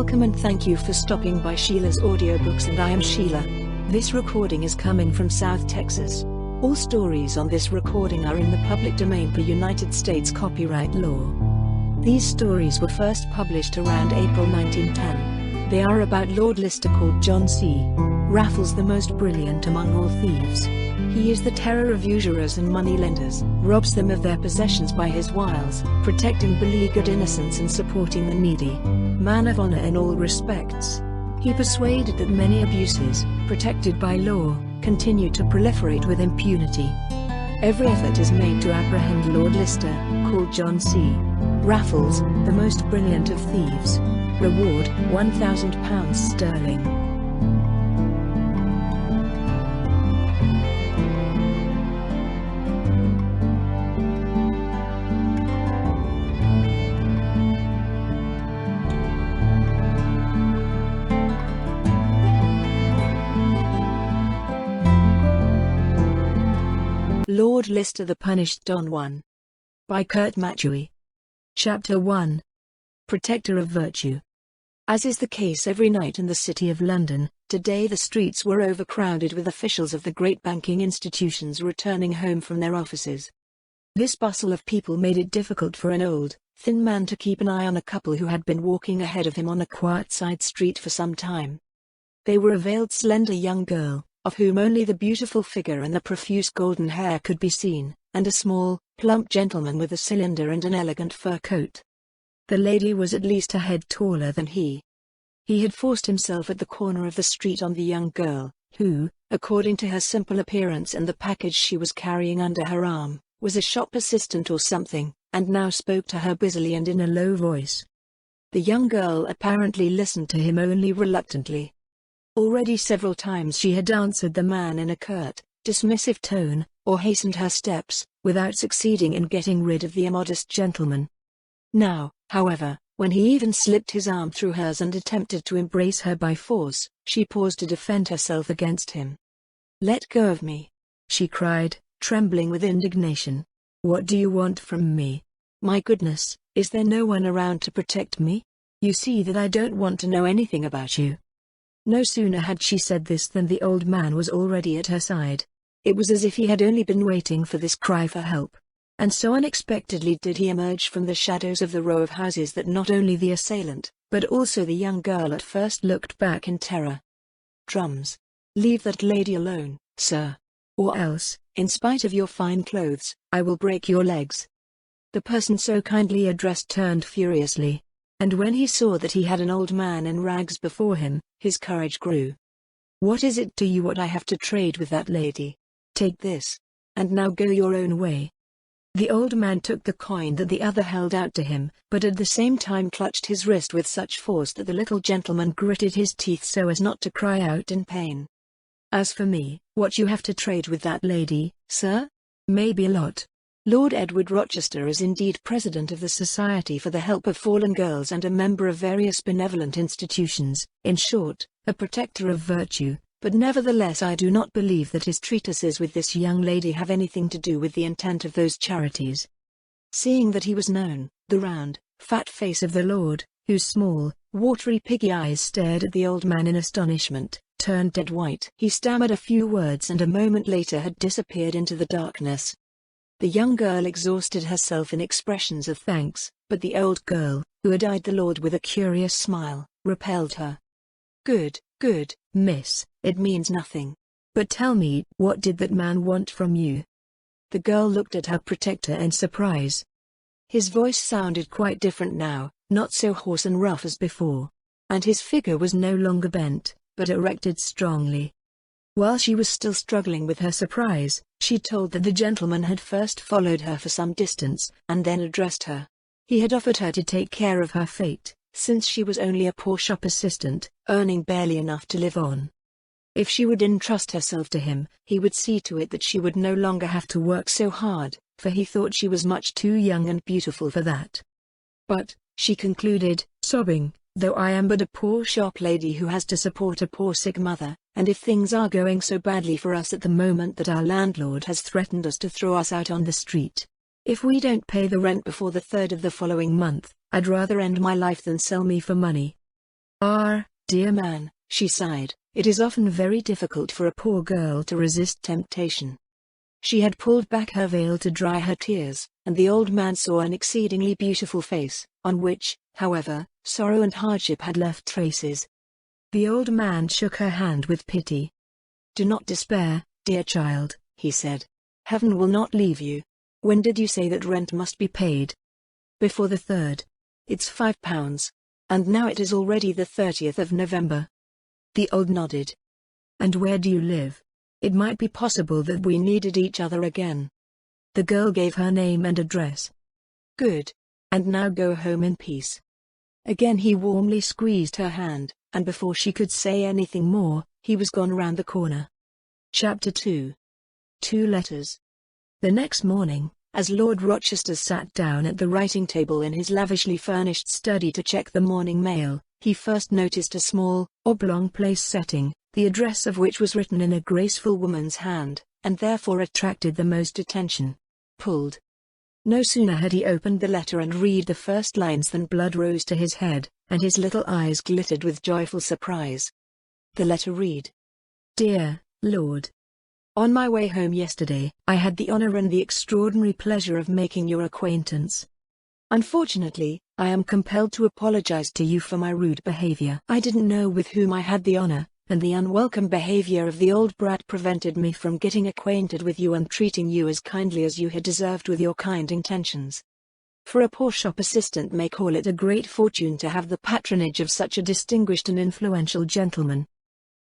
Welcome and thank you for stopping by Sheila's Audiobooks, and I am Sheila. This recording is coming from South Texas. All stories on this recording are in the public domain per United States copyright law. These stories were first published around April 1910. They are about Lord Lister called John C. Raffles, the most brilliant among all thieves. He is the terror of usurers and moneylenders, robs them of their possessions by his wiles, protecting beleaguered innocence and supporting the needy. Man of honor in all respects. He persuaded that many abuses, protected by law, continue to proliferate with impunity. Every effort is made to apprehend Lord Lister, called John C. Raffles, the most brilliant of thieves. Reward, £1,000 sterling. Lord Lister the Punished Don 1. By Kurt Matthewy. Chapter 1. Protector of Virtue. As is the case every night in the City of London, today the streets were overcrowded with officials of the great banking institutions returning home from their offices. This bustle of people made it difficult for an old, thin man to keep an eye on a couple who had been walking ahead of him on a quiet side street for some time. They were a veiled slender young girl, of whom only the beautiful figure and the profuse golden hair could be seen, and a small, plump gentleman with a cylinder and an elegant fur coat. The lady was at least a head taller than he. He had forced himself at the corner of the street on the young girl, who, according to her simple appearance and the package she was carrying under her arm, was a shop assistant or something, and now spoke to her busily and in a low voice. The young girl apparently listened to him only reluctantly. Already several times she had answered the man in a curt, dismissive tone, or hastened her steps, without succeeding in getting rid of the immodest gentleman. Now, however, when he even slipped his arm through hers and attempted to embrace her by force, she paused to defend herself against him. "Let go of me," she cried, trembling with indignation. "What do you want from me? My goodness, is there no one around to protect me? You see that I don't want to know anything about you." No sooner had she said this than the old man was already at her side. It was as if he had only been waiting for this cry for help. And so unexpectedly did he emerge from the shadows of the row of houses that not only the assailant, but also the young girl at first looked back in terror. "Drums! Leave that lady alone, sir. Or else, in spite of your fine clothes, I will break your legs." The person so kindly addressed turned furiously. And when he saw that he had an old man in rags before him, his courage grew. "What is it to you what I have to trade with that lady? Take this. And now go your own way." The old man took the coin that the other held out to him, but at the same time clutched his wrist with such force that the little gentleman gritted his teeth so as not to cry out in pain. "As for me, what you have to trade with that lady, sir? Maybe a lot. Lord Edward Rochester is indeed president of the Society for the Help of Fallen Girls and a member of various benevolent institutions, in short, a protector of virtue, but nevertheless I do not believe that his treatises with this young lady have anything to do with the intent of those charities." Seeing that he was known, the round, fat face of the lord, whose small, watery piggy eyes stared at the old man in astonishment, turned dead white. He stammered a few words and a moment later had disappeared into the darkness. The young girl exhausted herself in expressions of thanks, but the old girl, who had eyed the lord with a curious smile, repelled her. Good, miss, it means nothing. But tell me, what did that man want from you?" The girl looked at her protector in surprise. His voice sounded quite different now, not so hoarse and rough as before. And his figure was no longer bent, but erected strongly. While she was still struggling with her surprise, she told that the gentleman had first followed her for some distance, and then addressed her. He had offered her to take care of her fate, since she was only a poor shop assistant, earning barely enough to live on. If she would entrust herself to him, he would see to it that she would no longer have to work so hard, for he thought she was much too young and beautiful for that. "But," she concluded, sobbing, "though I am but a poor shop lady who has to support a poor sick mother, and if things are going so badly for us at the moment that our landlord has threatened us to throw us out on the street, if we don't pay the rent before the 3rd of the following month, I'd rather end my life than sell me for money." Ah, dear man, she sighed, it is often very difficult for a poor girl to resist temptation. She had pulled back her veil to dry her tears, and the old man saw an exceedingly beautiful face, on which, however, sorrow and hardship had left traces. The old man shook her hand with pity. "Do not despair, dear child," he said. "Heaven will not leave you. When did you say that rent must be paid?" "Before the 3rd. It's £5. And now it is already the 30th of November. The old nodded. "And where do you live? It might be possible that we needed each other again." The girl gave her name and address. "Good. And now go home in peace." Again he warmly squeezed her hand, and before she could say anything more, he was gone round the corner. Chapter 2. 2 Letters. The next morning, as Lord Rochester sat down at the writing table in his lavishly furnished study to check the morning mail, he first noticed a small, oblong place setting, the address of which was written in a graceful woman's hand, and therefore attracted the most attention. Pulled. No sooner had he opened the letter and read the first lines than blood rose to his head, and his little eyes glittered with joyful surprise. The letter read: "Dear Lord, on my way home yesterday, I had the honor and the extraordinary pleasure of making your acquaintance. Unfortunately, I am compelled to apologize to you for my rude behavior. I didn't know with whom I had the honor, and the unwelcome behavior of the old brat prevented me from getting acquainted with you and treating you as kindly as you had deserved with your kind intentions. For a poor shop assistant may call it a great fortune to have the patronage of such a distinguished and influential gentleman.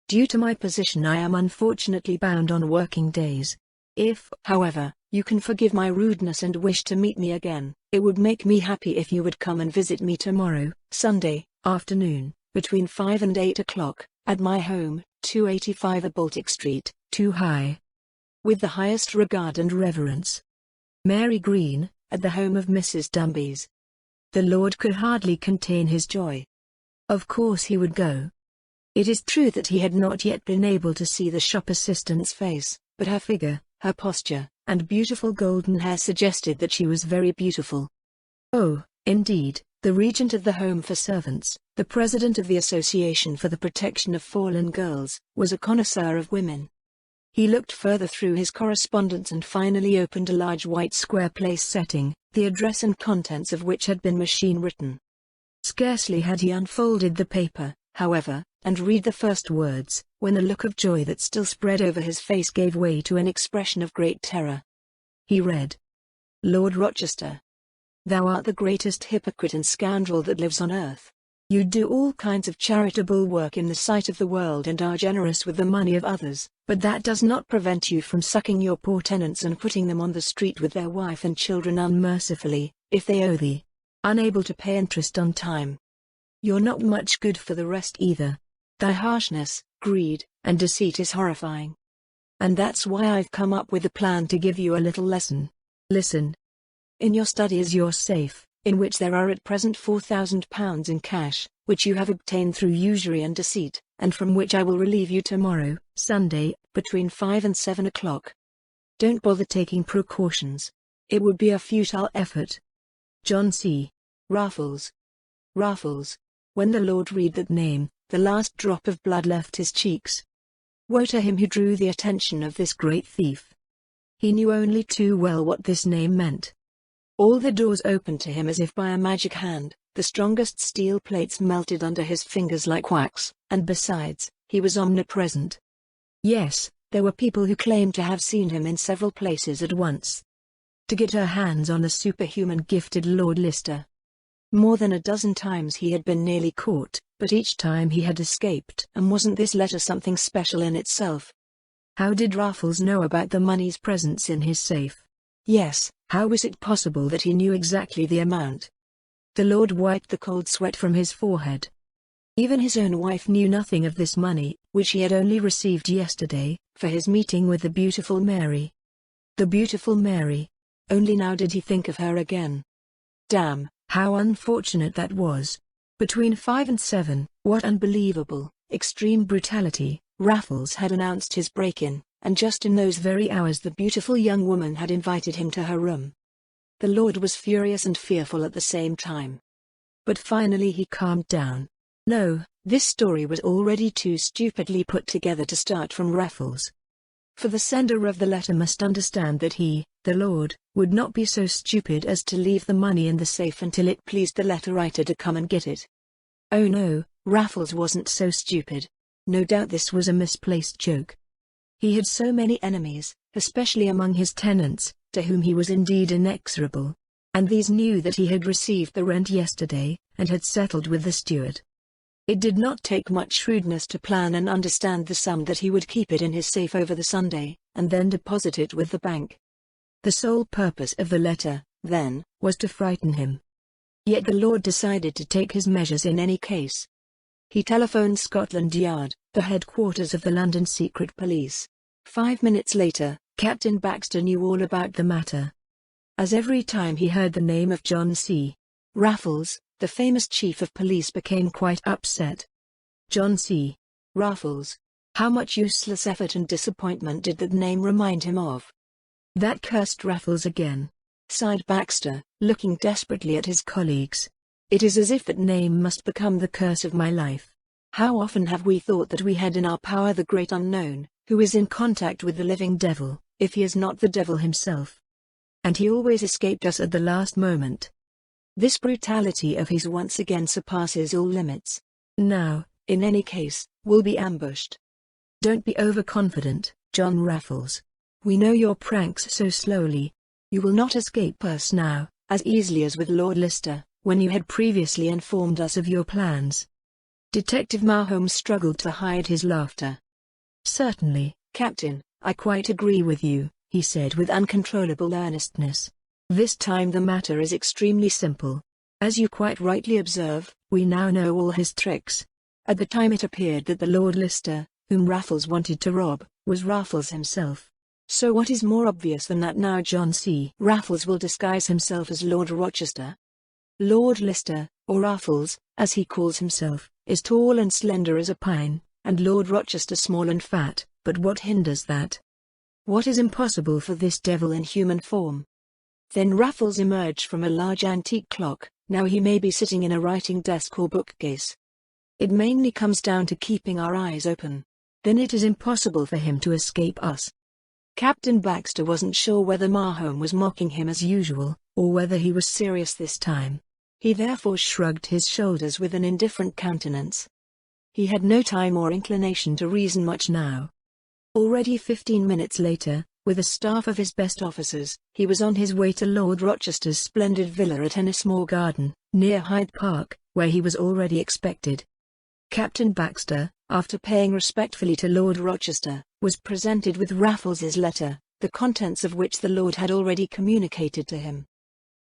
Due to my position I am unfortunately bound on working days. If, however, you can forgive my rudeness and wish to meet me again, it would make me happy if you would come and visit me tomorrow, Sunday, afternoon, between 5 and 8 o'clock, at my home, 285 Baltic Street, Too High. With the highest regard and reverence. Mary Green, at the home of Mrs. Dumbies." The Lord could hardly contain his joy. Of course he would go. It is true that he had not yet been able to see the shop assistant's face, but her figure, her posture, and beautiful golden hair suggested that she was very beautiful. Oh, indeed, the regent of the Home for Servants, the president of the Association for the Protection of Fallen Girls, was a connoisseur of women. He looked further through his correspondence and finally opened a large white square place setting, the address and contents of which had been machine-written. Scarcely had he unfolded the paper, however, and read the first words, when a look of joy that still spread over his face gave way to an expression of great terror. He read: "Lord Rochester, thou art the greatest hypocrite and scoundrel that lives on earth. You do all kinds of charitable work in the sight of the world and are generous with the money of others, but that does not prevent you from sucking your poor tenants and putting them on the street with their wife and children unmercifully, if they owe thee, unable to pay interest on time. You're not much good for the rest either. Thy harshness, greed, and deceit is horrifying. And that's why I've come up with a plan to give you a little lesson. Listen. In your study is your safe, in which there are at present £4,000 in cash, which you have obtained through usury and deceit, and from which I will relieve you tomorrow, Sunday, between 5 and 7 o'clock. Don't bother taking precautions. It would be a futile effort. John C. Raffles." Raffles. When the Lord read that name, the last drop of blood left his cheeks. Woe to him who drew the attention of this great thief. He knew only too well what this name meant. All the doors opened to him as if by a magic hand, the strongest steel plates melted under his fingers like wax, and besides, he was omnipresent. Yes, there were people who claimed to have seen him in several places at once. To get her hands on the superhuman gifted Lord Lister. More than a dozen times he had been nearly caught, but each time he had escaped. And wasn't this letter something special in itself? How did Raffles know about the money's presence in his safe? Yes, how was it possible that he knew exactly the amount? The Lord wiped the cold sweat from his forehead. Even his own wife knew nothing of this money, which he had only received yesterday, for his meeting with the beautiful Mary. The beautiful Mary. Only now did he think of her again. Damn, how unfortunate that was. Between 5 and 7, what unbelievable, extreme brutality, Raffles had announced his break-in, and just in those very hours the beautiful young woman had invited him to her room. The Lord was furious and fearful at the same time. But finally he calmed down. No, this story was already too stupidly put together to start from Raffles. For the sender of the letter must understand that he, the Lord, would not be so stupid as to leave the money in the safe until it pleased the letter writer to come and get it. Oh no, Raffles wasn't so stupid. No doubt this was a misplaced joke. He had so many enemies, especially among his tenants, to whom he was indeed inexorable. And these knew that he had received the rent yesterday, and had settled with the steward. It did not take much shrewdness to plan and understand the sum that he would keep it in his safe over the Sunday, and then deposit it with the bank. The sole purpose of the letter, then, was to frighten him. Yet the Lord decided to take his measures in any case. He telephoned Scotland Yard, the headquarters of the London Secret Police. 5 minutes later, Captain Baxter knew all about the matter. As every time he heard the name of John C. Raffles, the famous chief of police became quite upset. John C. Raffles. How much useless effort and disappointment did that name remind him of? That cursed Raffles again, sighed Baxter, looking desperately at his colleagues. It is as if that name must become the curse of my life. How often have we thought that we had in our power the great unknown, who is in contact with the living devil, if he is not the devil himself? And he always escaped us at the last moment. This brutality of his once again surpasses all limits. Now, in any case, we'll be ambushed. Don't be overconfident, John Raffles. We know your pranks so slowly. You will not escape us now, as easily as with Lord Lister, when you had previously informed us of your plans. Detective Maholmes struggled to hide his laughter. Certainly, Captain, I quite agree with you, he said with uncontrollable earnestness. This time the matter is extremely simple. As you quite rightly observe, we now know all his tricks. At the time it appeared that the Lord Lister, whom Raffles wanted to rob, was Raffles himself. So what is more obvious than that now John C. Raffles will disguise himself as Lord Rochester? Lord Lister, or Raffles, as he calls himself, is tall and slender as a pine, and Lord Rochester small and fat, but what hinders that? What is impossible for this devil in human form? Then Raffles emerged from a large antique clock. Now he may be sitting in a writing desk or bookcase. It mainly comes down to keeping our eyes open. Then it is impossible for him to escape us. Captain Baxter wasn't sure whether Maholmes was mocking him as usual, or whether he was serious this time. He therefore shrugged his shoulders with an indifferent countenance. He had no time or inclination to reason much now. Already 15 minutes later, with a staff of his best officers, he was on his way to Lord Rochester's splendid villa at Ennismore Garden, near Hyde Park, where he was already expected. Captain Baxter, after paying respectfully to Lord Rochester, was presented with Raffles's letter, the contents of which the Lord had already communicated to him.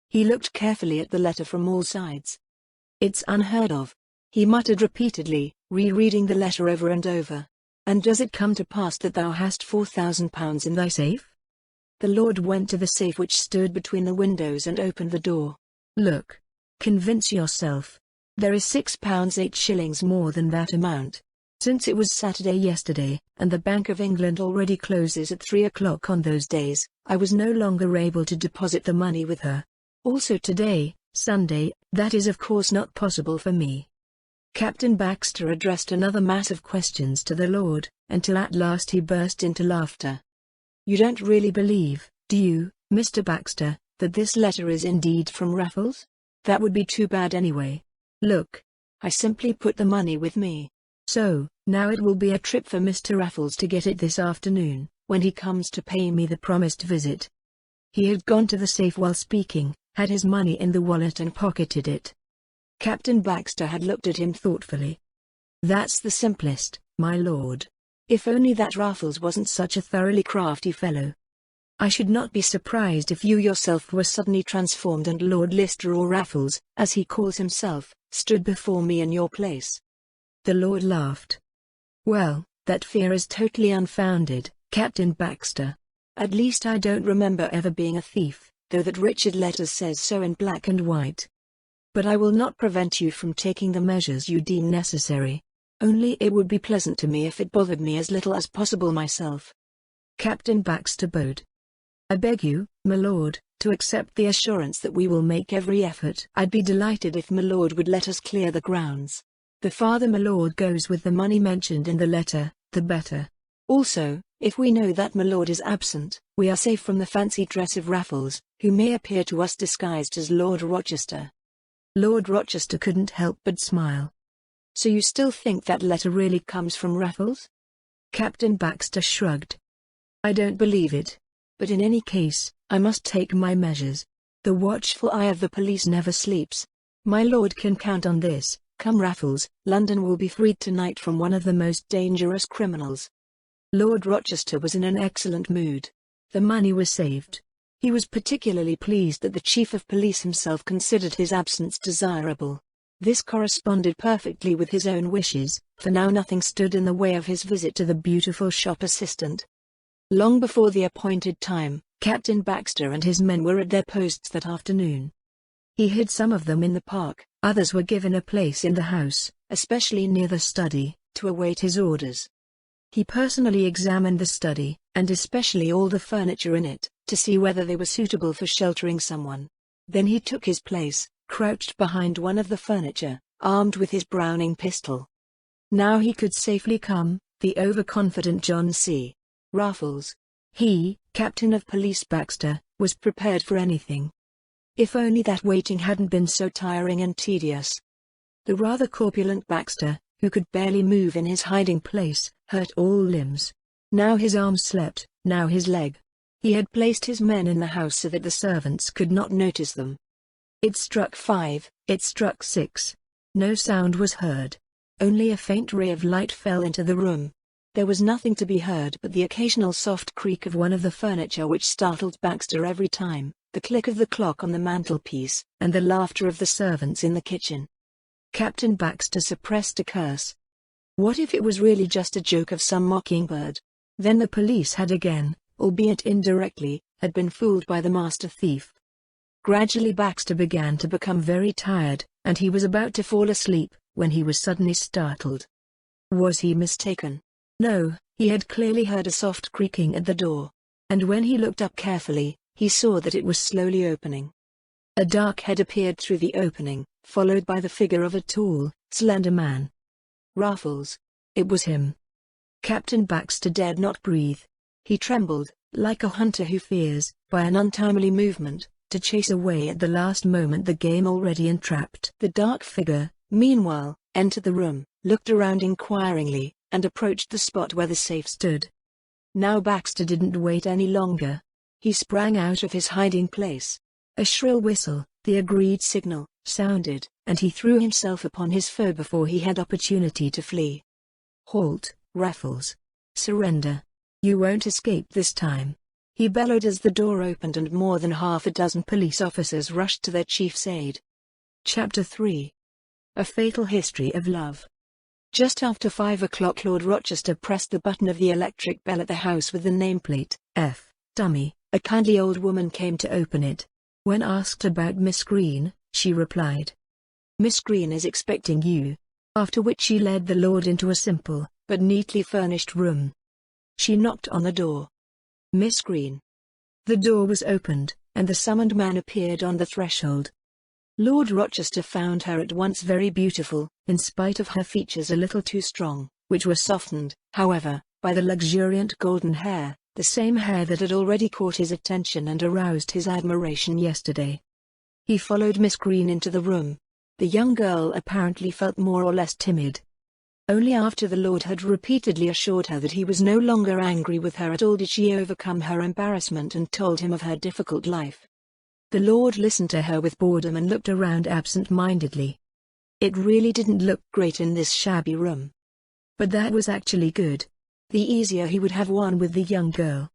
He looked carefully at the letter from all sides. "It's unheard of," he muttered repeatedly, rereading the letter over and over. "And does it come to pass that thou hast £4,000 in thy safe?" The Lord went to the safe which stood between the windows and opened the door. "Look. Convince yourself. There is £6 8 more than that amount. Since it was Saturday yesterday, and the Bank of England already closes at 3 o'clock on those days, I was no longer able to deposit the money with her. Also today, Sunday, that is of course not possible for me." Captain Baxter addressed another mass of questions to the Lord, until at last he burst into laughter. "You don't really believe, do you, Mr. Baxter, that this letter is indeed from Raffles? That would be too bad anyway. Look. I simply put the money with me. So, now it will be a trip for Mr. Raffles to get it this afternoon, when he comes to pay me the promised visit." He had gone to the safe while speaking, had his money in the wallet and pocketed it. Captain Baxter had looked at him thoughtfully. "That's the simplest, my lord. If only that Raffles wasn't such a thoroughly crafty fellow. I should not be surprised if you yourself were suddenly transformed and Lord Lister, or Raffles, as he calls himself, stood before me in your place." The Lord laughed. "Well, that fear is totally unfounded, Captain Baxter. At least I don't remember ever being a thief, though that Richard Letters says so in black and white. But I will not prevent you from taking the measures you deem necessary. Only it would be pleasant to me if it bothered me as little as possible myself." Captain Baxter bowed. "I beg you, my lord, to accept the assurance that we will make every effort. I'd be delighted if my lord would let us clear the grounds. The farther my lord goes with the money mentioned in the letter, the better. Also, if we know that my lord is absent, we are safe from the fancy dress of Raffles, who may appear to us disguised as Lord Rochester." Lord Rochester couldn't help but smile. "So you still think that letter really comes from Raffles?" Captain Baxter shrugged. "I don't believe it. But in any case, I must take my measures. The watchful eye of the police never sleeps. My lord can count on this. Come Raffles, London will be freed tonight from one of the most dangerous criminals." Lord Rochester was in an excellent mood. The money was saved. He was particularly pleased that the Chief of Police himself considered his absence desirable. This corresponded perfectly with his own wishes, for now nothing stood in the way of his visit to the beautiful shop assistant. Long before the appointed time, Captain Baxter and his men were at their posts that afternoon. He hid some of them in the park, others were given a place in the house, especially near the study, to await his orders. He personally examined the study, and especially all the furniture in it, to see whether they were suitable for sheltering someone. Then he took his place, crouched behind one of the furniture, armed with his Browning pistol. Now he could safely calm the overconfident John C. Raffles. He, Captain of Police Baxter, was prepared for anything. If only that waiting hadn't been so tiring and tedious. The rather corpulent Baxter, who could barely move in his hiding place, hurt all limbs. Now his arm slept, now his leg. He had placed his men in the house so that the servants could not notice them. It struck 5, it struck 6. No sound was heard. Only a faint ray of light fell into the room. There was nothing to be heard but the occasional soft creak of one of the furniture which startled Baxter every time, the click of the clock on the mantelpiece, and the laughter of the servants in the kitchen. Captain Baxter suppressed a curse. What if it was really just a joke of some mockingbird? Then the police had again, albeit indirectly, had been fooled by the master thief. Gradually Baxter began to become very tired, and he was about to fall asleep, when he was suddenly startled. Was he mistaken? No, he had clearly heard a soft creaking at the door. And when he looked up carefully, he saw that it was slowly opening. A dark head appeared through the opening, followed by the figure of a tall, slender man. Raffles. It was him. Captain Baxter dared not breathe. He trembled, like a hunter who fears, by an untimely movement, to chase away at the last moment the game already entrapped. The dark figure, meanwhile, entered the room, looked around inquiringly, and approached the spot where the safe stood. Now Baxter didn't wait any longer. He sprang out of his hiding place. A shrill whistle, the agreed signal, sounded, and he threw himself upon his foe before he had opportunity to flee. "Halt, Raffles. Surrender. You won't escape this time," he bellowed as the door opened and more than half a dozen police officers rushed to their chief's aid. Chapter 3. A Fatal History of Love. Just after 5 o'clock Lord Rochester pressed the button of the electric bell at the house with the nameplate, F. Dummy. A kindly old woman came to open it. When asked about Miss Green, she replied, "Miss Green is expecting you," after which she led the lord into a simple, but neatly furnished room. She knocked on the door. "Miss Green." The door was opened, and the summoned man appeared on the threshold. Lord Rochester found her at once very beautiful, in spite of her features a little too strong, which were softened, however, by the luxuriant golden hair, the same hair that had already caught his attention and aroused his admiration yesterday. He followed Miss Green into the room. The young girl apparently felt more or less timid. Only after the lord had repeatedly assured her that he was no longer angry with her at all did she overcome her embarrassment and told him of her difficult life. The lord listened to her with boredom and looked around absent-mindedly. It really didn't look great in this shabby room. But that was actually good. The easier he would have one with the young girl.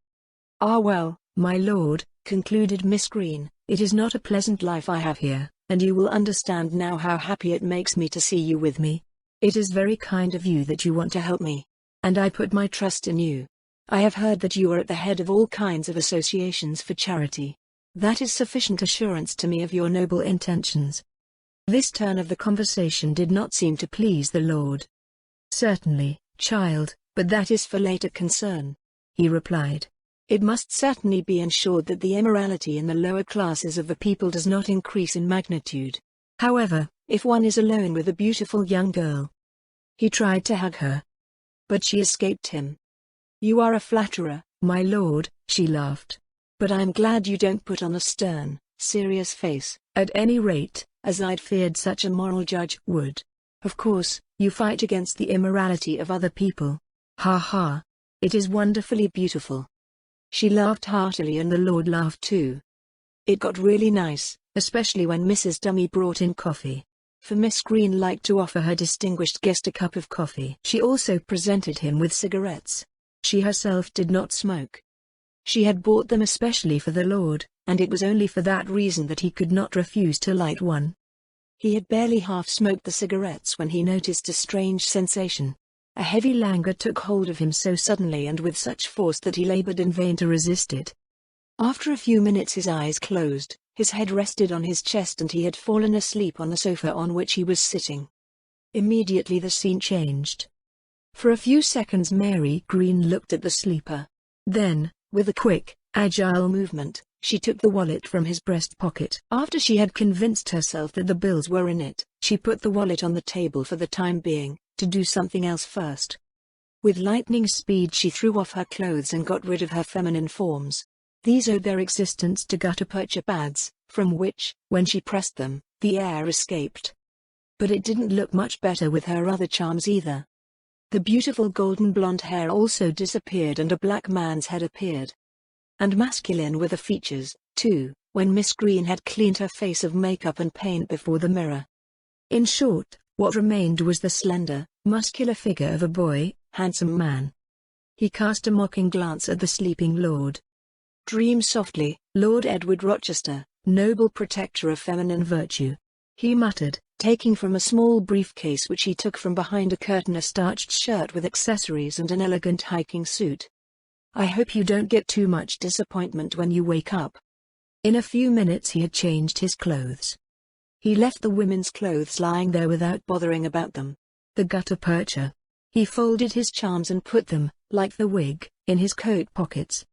"Ah well, my lord," concluded Miss Green, "it is not a pleasant life I have here, and you will understand now how happy it makes me to see you with me. It is very kind of you that you want to help me. And I put my trust in you. I have heard that you are at the head of all kinds of associations for charity. That is sufficient assurance to me of your noble intentions." This turn of the conversation did not seem to please the lord. "Certainly, child, but that is for later concern," he replied. "It must certainly be ensured that the immorality in the lower classes of the people does not increase in magnitude. However, if one is alone with a beautiful young girl, He tried to hug her, but she escaped him. "You are a flatterer, my lord," she laughed. "But I'm glad you don't put on a stern, serious face, at any rate, as I'd feared such a moral judge would. Of course, you fight against the immorality of other people. Ha ha. It is wonderfully beautiful." She laughed heartily and the lord laughed too. It got really nice, especially when Mrs. Dummy brought in coffee. For Miss Green liked to offer her distinguished guest a cup of coffee. She also presented him with cigarettes. She herself did not smoke. She had bought them especially for the lord, and it was only for that reason that he could not refuse to light one. He had barely half-smoked the cigarettes when he noticed a strange sensation. A heavy languor took hold of him so suddenly and with such force that he labored in vain to resist it. After a few minutes his eyes closed, his head rested on his chest and he had fallen asleep on the sofa on which he was sitting. Immediately the scene changed. For a few seconds Mary Green looked at the sleeper. Then, with a quick, agile movement, she took the wallet from his breast pocket. After she had convinced herself that the bills were in it, she put the wallet on the table for the time being, to do something else first. With lightning speed she threw off her clothes and got rid of her feminine forms. These owed their existence to gutta percha pads, from which, when she pressed them, the air escaped. But it didn't look much better with her other charms either. The beautiful golden blonde hair also disappeared and a black man's head appeared. And masculine were the features, too, when Miss Green had cleaned her face of makeup and paint before the mirror. In short, what remained was the slender, muscular figure of a boy, handsome man. He cast a mocking glance at the sleeping lord. "Dream softly, Lord Edward Rochester, noble protector of feminine virtue," he muttered, taking from a small briefcase which he took from behind a curtain a starched shirt with accessories and an elegant hiking suit. "I hope you don't get too much disappointment when you wake up." In a few minutes he had changed his clothes. He left the women's clothes lying there without bothering about them. The gutta percha. He folded his charms and put them, like the wig, in his coat pockets.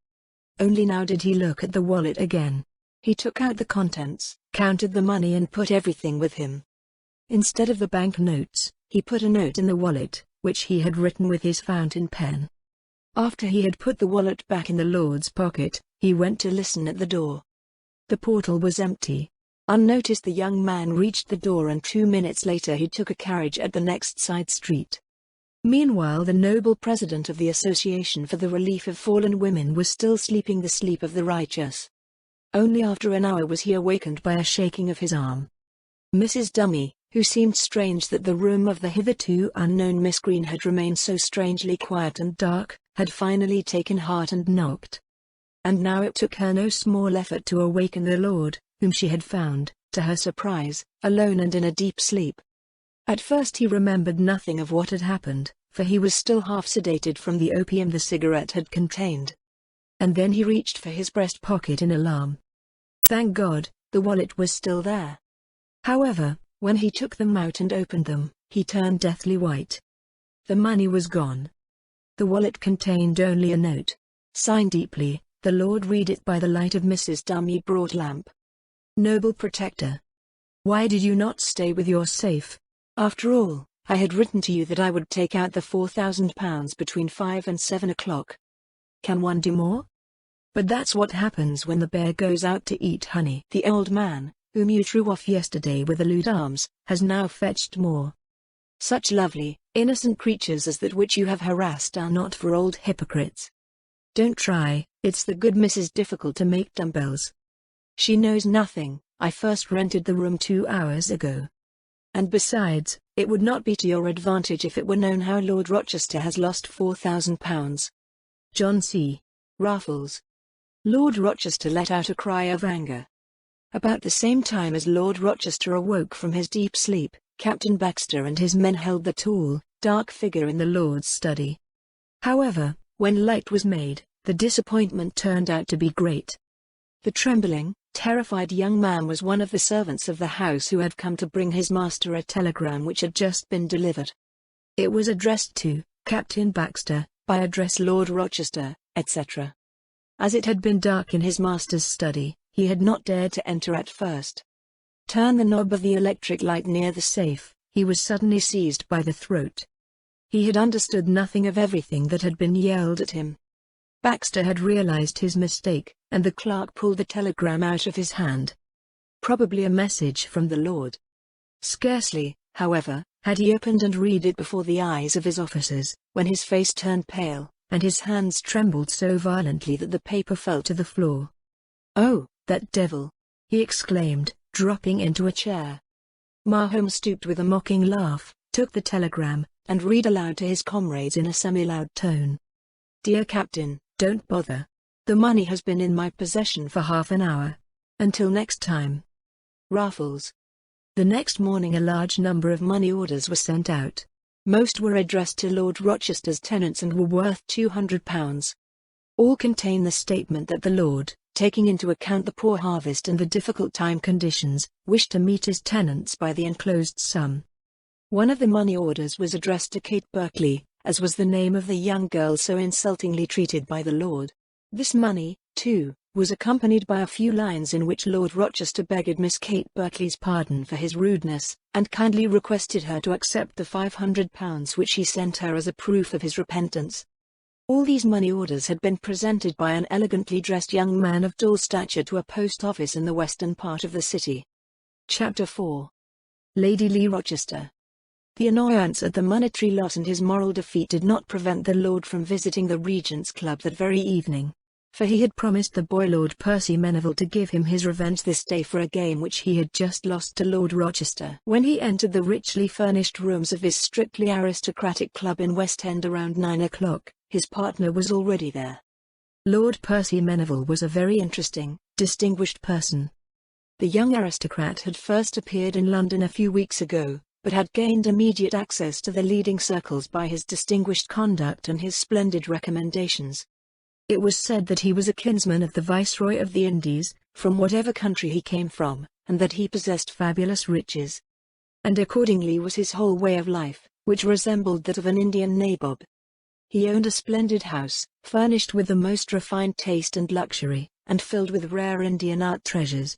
Only now did he look at the wallet again. He took out the contents, counted the money and put everything with him. Instead of the bank notes, he put a note in the wallet, which he had written with his fountain pen. After he had put the wallet back in the lord's pocket, he went to listen at the door. The portal was empty. Unnoticed the young man reached the door and 2 minutes later he took a carriage at the next side street. Meanwhile the noble president of the Association for the Relief of Fallen Women was still sleeping the sleep of the righteous. Only after an hour was he awakened by a shaking of his arm. Mrs. Dummy, who seemed strange that the room of the hitherto unknown Miss Green had remained so strangely quiet and dark, had finally taken heart and knocked. And now it took her no small effort to awaken the lord, whom she had found, to her surprise, alone and in a deep sleep. At first he remembered nothing of what had happened, for he was still half sedated from the opium the cigarette had contained. And then he reached for his breast pocket in alarm. Thank God, the wallet was still there. However, when he took them out and opened them, he turned deathly white. The money was gone. The wallet contained only a note. Signed deeply, the Lord read it by the light of Mrs. Dummy broad lamp. Noble protector. Why did you not stay with your safe? After all, I had written to you that I would take out the £4,000 between 5 and 7 o'clock. Can one do more? But that's what happens when the bear goes out to eat honey. The old man, whom you threw off yesterday with the lewd arms, has now fetched more. Such lovely, innocent creatures as that which you have harassed are not for old hypocrites. Don't try, it's the good Mrs. difficult to make dumbbells. She knows nothing. I first rented the room 2 hours ago. And besides, it would not be to your advantage if it were known how Lord Rochester has lost £4,000. John C. Raffles. Lord Rochester let out a cry of anger. About the same time as Lord Rochester awoke from his deep sleep, Captain Baxter and his men held the tall, dark figure in the Lord's study. However, when light was made, the disappointment turned out to be great. The trembling, terrified young man was one of the servants of the house who had come to bring his master a telegram which had just been delivered. It was addressed to Captain Baxter, by address Lord Rochester, etc. As it had been dark in his master's study, he had not dared to enter at first. Turn the knob of the electric light near the safe, he was suddenly seized by the throat. He had understood nothing of everything that had been yelled at him. Baxter had realized his mistake, and the clerk pulled the telegram out of his hand. Probably a message from the Lord. Scarcely, however, had he opened and read it before the eyes of his officers, when his face turned pale, and his hands trembled so violently that the paper fell to the floor. "Oh, that devil!" he exclaimed, dropping into a chair. Mahone stooped with a mocking laugh, took the telegram, and read aloud to his comrades in a semi-loud tone. "Dear Captain, don't bother. The money has been in my possession for half an hour. Until next time. Raffles." The next morning a large number of money orders were sent out. Most were addressed to Lord Rochester's tenants and were worth £200. All contain the statement that the Lord, taking into account the poor harvest and the difficult time conditions, wished to meet his tenants by the enclosed sum. One of the money orders was addressed to Kate Berkeley, as was the name of the young girl so insultingly treated by the Lord. This money, too, was accompanied by a few lines in which Lord Rochester begged Miss Kate Berkeley's pardon for his rudeness, and kindly requested her to accept the £500 which he sent her as a proof of his repentance. All these money orders had been presented by an elegantly dressed young man of tall stature to a post office in the western part of the city. Chapter 4. Lady Lee Rochester. The annoyance at the monetary loss and his moral defeat did not prevent the Lord from visiting the Regent's Club that very evening. For he had promised the boy Lord Percy Meneville to give him his revenge this day for a game which he had just lost to Lord Rochester. When he entered the richly furnished rooms of his strictly aristocratic club in West End around 9 o'clock, his partner was already there. Lord Percy Meneville was a very interesting, distinguished person. The young aristocrat had first appeared in London a few weeks ago, but had gained immediate access to the leading circles by his distinguished conduct and his splendid recommendations. It was said that he was a kinsman of the Viceroy of the Indies, from whatever country he came from, and that he possessed fabulous riches. And accordingly was his whole way of life, which resembled that of an Indian nabob. He owned a splendid house, furnished with the most refined taste and luxury, and filled with rare Indian art treasures.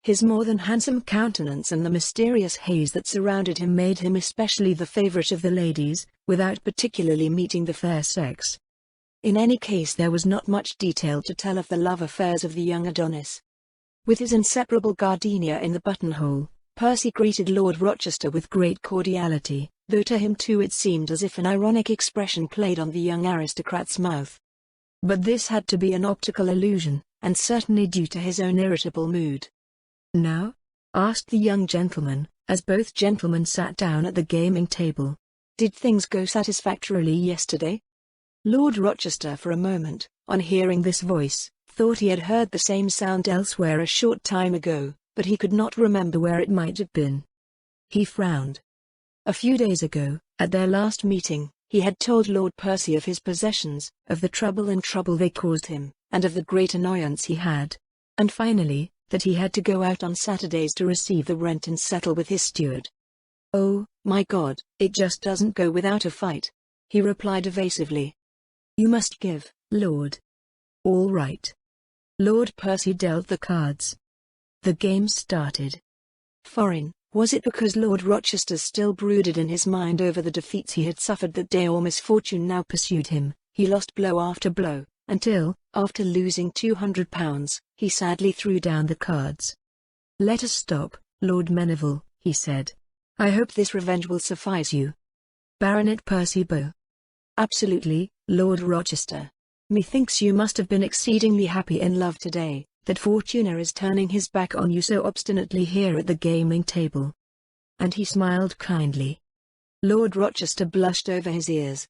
His more than handsome countenance and the mysterious haze that surrounded him made him especially the favorite of the ladies, without particularly meeting the fair sex. In any case there was not much detail to tell of the love affairs of the young Adonis. With his inseparable gardenia in the buttonhole, Percy greeted Lord Rochester with great cordiality, though to him too it seemed as if an ironic expression played on the young aristocrat's mouth. But this had to be an optical illusion, and certainly due to his own irritable mood. "Now?" asked the young gentleman, as both gentlemen sat down at the gaming table. "Did things go satisfactorily yesterday?" Lord Rochester for a moment, on hearing this voice, thought he had heard the same sound elsewhere a short time ago, but he could not remember where it might have been. He frowned. A few days ago, at their last meeting, he had told Lord Percy of his possessions, of the trouble they caused him, and of the great annoyance he had. And finally, that he had to go out on Saturdays to receive the rent and settle with his steward. "Oh, my God, it just doesn't go without a fight," he replied evasively. "You must give, Lord." "All right." Lord Percy dealt the cards. The game started. Foreign, was it because Lord Rochester still brooded in his mind over the defeats he had suffered that day, or misfortune now pursued him? He lost blow after blow, until, after losing £200, he sadly threw down the cards. "Let us stop, Lord Meneville," he said. "I hope this revenge will suffice you." Baronet Percy Bow. "Absolutely, Lord Rochester. Methinks you must have been exceedingly happy in love today, that Fortuna is turning his back on you so obstinately here at the gaming table." And he smiled kindly. Lord Rochester blushed over his ears.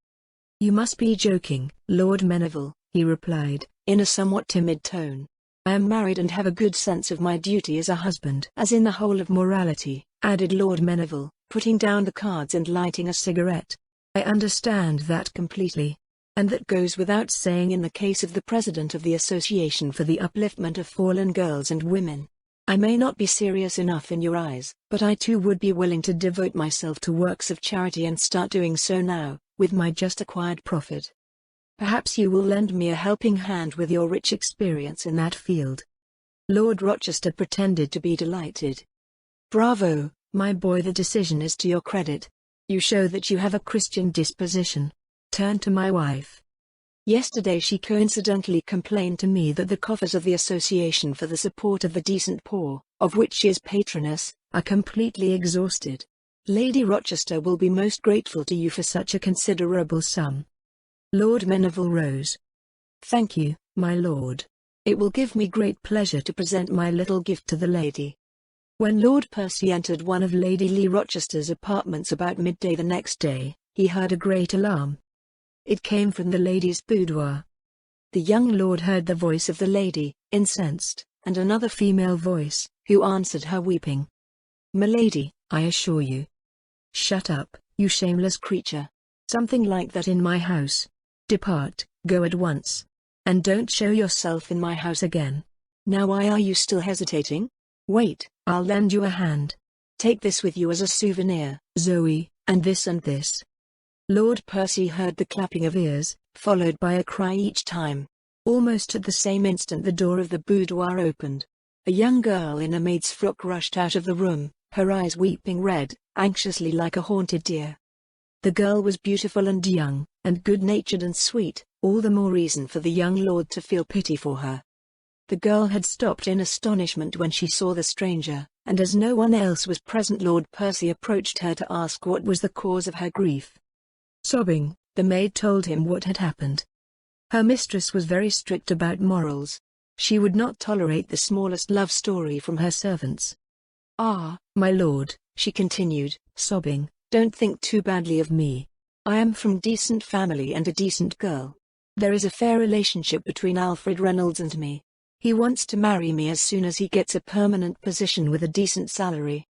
"You must be joking, Lord Meneville," he replied, in a somewhat timid tone. "I am married and have a good sense of my duty as a husband." "As in the whole of morality," added Lord Meneville, putting down the cards and lighting a cigarette. "I understand that completely. And that goes without saying in the case of the President of the Association for the Upliftment of Fallen Girls and Women. I may not be serious enough in your eyes, but I too would be willing to devote myself to works of charity and start doing so now, with my just acquired profit. Perhaps you will lend me a helping hand with your rich experience in that field." Lord Rochester pretended to be delighted. "Bravo, my boy, the decision is to your credit. You show that you have a Christian disposition. Turn to my wife. Yesterday she coincidentally complained to me that the coffers of the Association for the Support of the Decent Poor, of which she is patroness, are completely exhausted. Lady Rochester will be most grateful to you for such a considerable sum. Lord Meneville rose. Thank you, my lord. It will give me great pleasure to present my little gift to the lady. When Lord Percy entered one of Lady Lee Rochester's apartments about midday the next day, he heard a great alarm. It came from the lady's boudoir. The young lord heard the voice of the lady, incensed, and another female voice, who answered her weeping. "Milady, I assure you." "Shut up, you shameless creature. Something like that in my house. Depart, go at once. And don't show yourself in my house again. Now why are you still hesitating? Wait, I'll lend you a hand. Take this with you as a souvenir, Zoe, and this and this." Lord Percy heard the clapping of ears, followed by a cry each time. Almost at the same instant the door of the boudoir opened. A young girl in a maid's frock rushed out of the room, her eyes weeping red, anxiously like a haunted deer. The girl was beautiful and young, and good-natured and sweet, all the more reason for the young lord to feel pity for her. The girl had stopped in astonishment when she saw the stranger, and as no one else was present Lord Percy approached her to ask what was the cause of her grief. Sobbing, the maid told him what had happened. Her mistress was very strict about morals. She would not tolerate the smallest love story from her servants. "Ah, my lord," she continued, sobbing, "don't think too badly of me. I am from decent family and a decent girl. There is a fair relationship between Alfred Reynolds and me. He wants to marry me as soon as he gets a permanent position with a decent salary.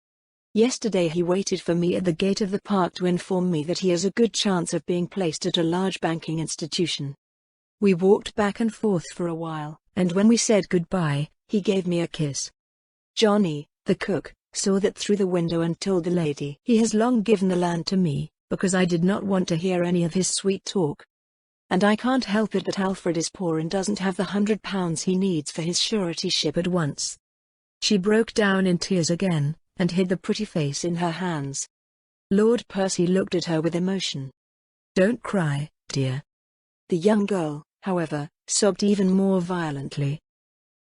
Yesterday he waited for me at the gate of the park to inform me that he has a good chance of being placed at a large banking institution. We walked back and forth for a while, and when we said goodbye, he gave me a kiss. Johnny, the cook, saw that through the window and told the lady he has long given the land to me, because I did not want to hear any of his sweet talk. And I can't help it that Alfred is poor and doesn't have the £100 he needs for his suretyship at once." She broke down in tears again, and hid the pretty face in her hands. Lord Percy looked at her with emotion. "Don't cry, dear." The young girl, however, sobbed even more violently.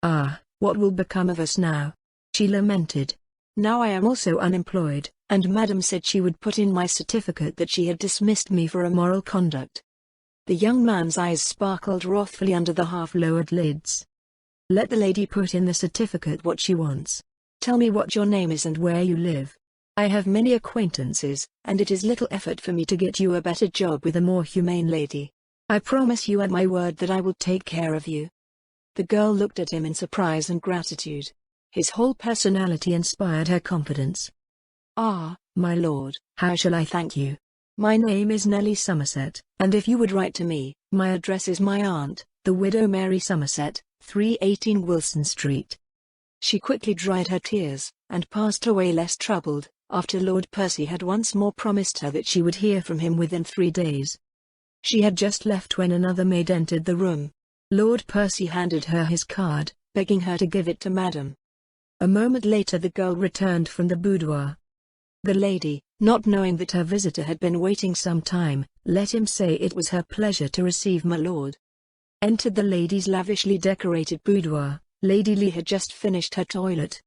"Ah, what will become of us now?" she lamented. "Now I am also unemployed, and Madam said she would put in my certificate that she had dismissed me for immoral conduct." The young man's eyes sparkled wrathfully under the half-lowered lids. "Let the lady put in the certificate what she wants. Tell me what your name is and where you live. I have many acquaintances, and it is little effort for me to get you a better job with a more humane lady. I promise you at my word that I will take care of you." The girl looked at him in surprise and gratitude. His whole personality inspired her confidence. "Ah, my lord, how shall I thank you? My name is Nellie Somerset, and if you would write to me, my address is my aunt, the widow Mary Somerset, 318 Wilson Street." She quickly dried her tears, and passed away less troubled, after Lord Percy had once more promised her that she would hear from him within 3 days. She had just left when another maid entered the room. Lord Percy handed her his card, begging her to give it to Madam. A moment later the girl returned from the boudoir. The lady, not knowing that her visitor had been waiting some time, let him say it was her pleasure to receive my lord. Entered the lady's lavishly decorated boudoir. Lady Lee had just finished her toilet.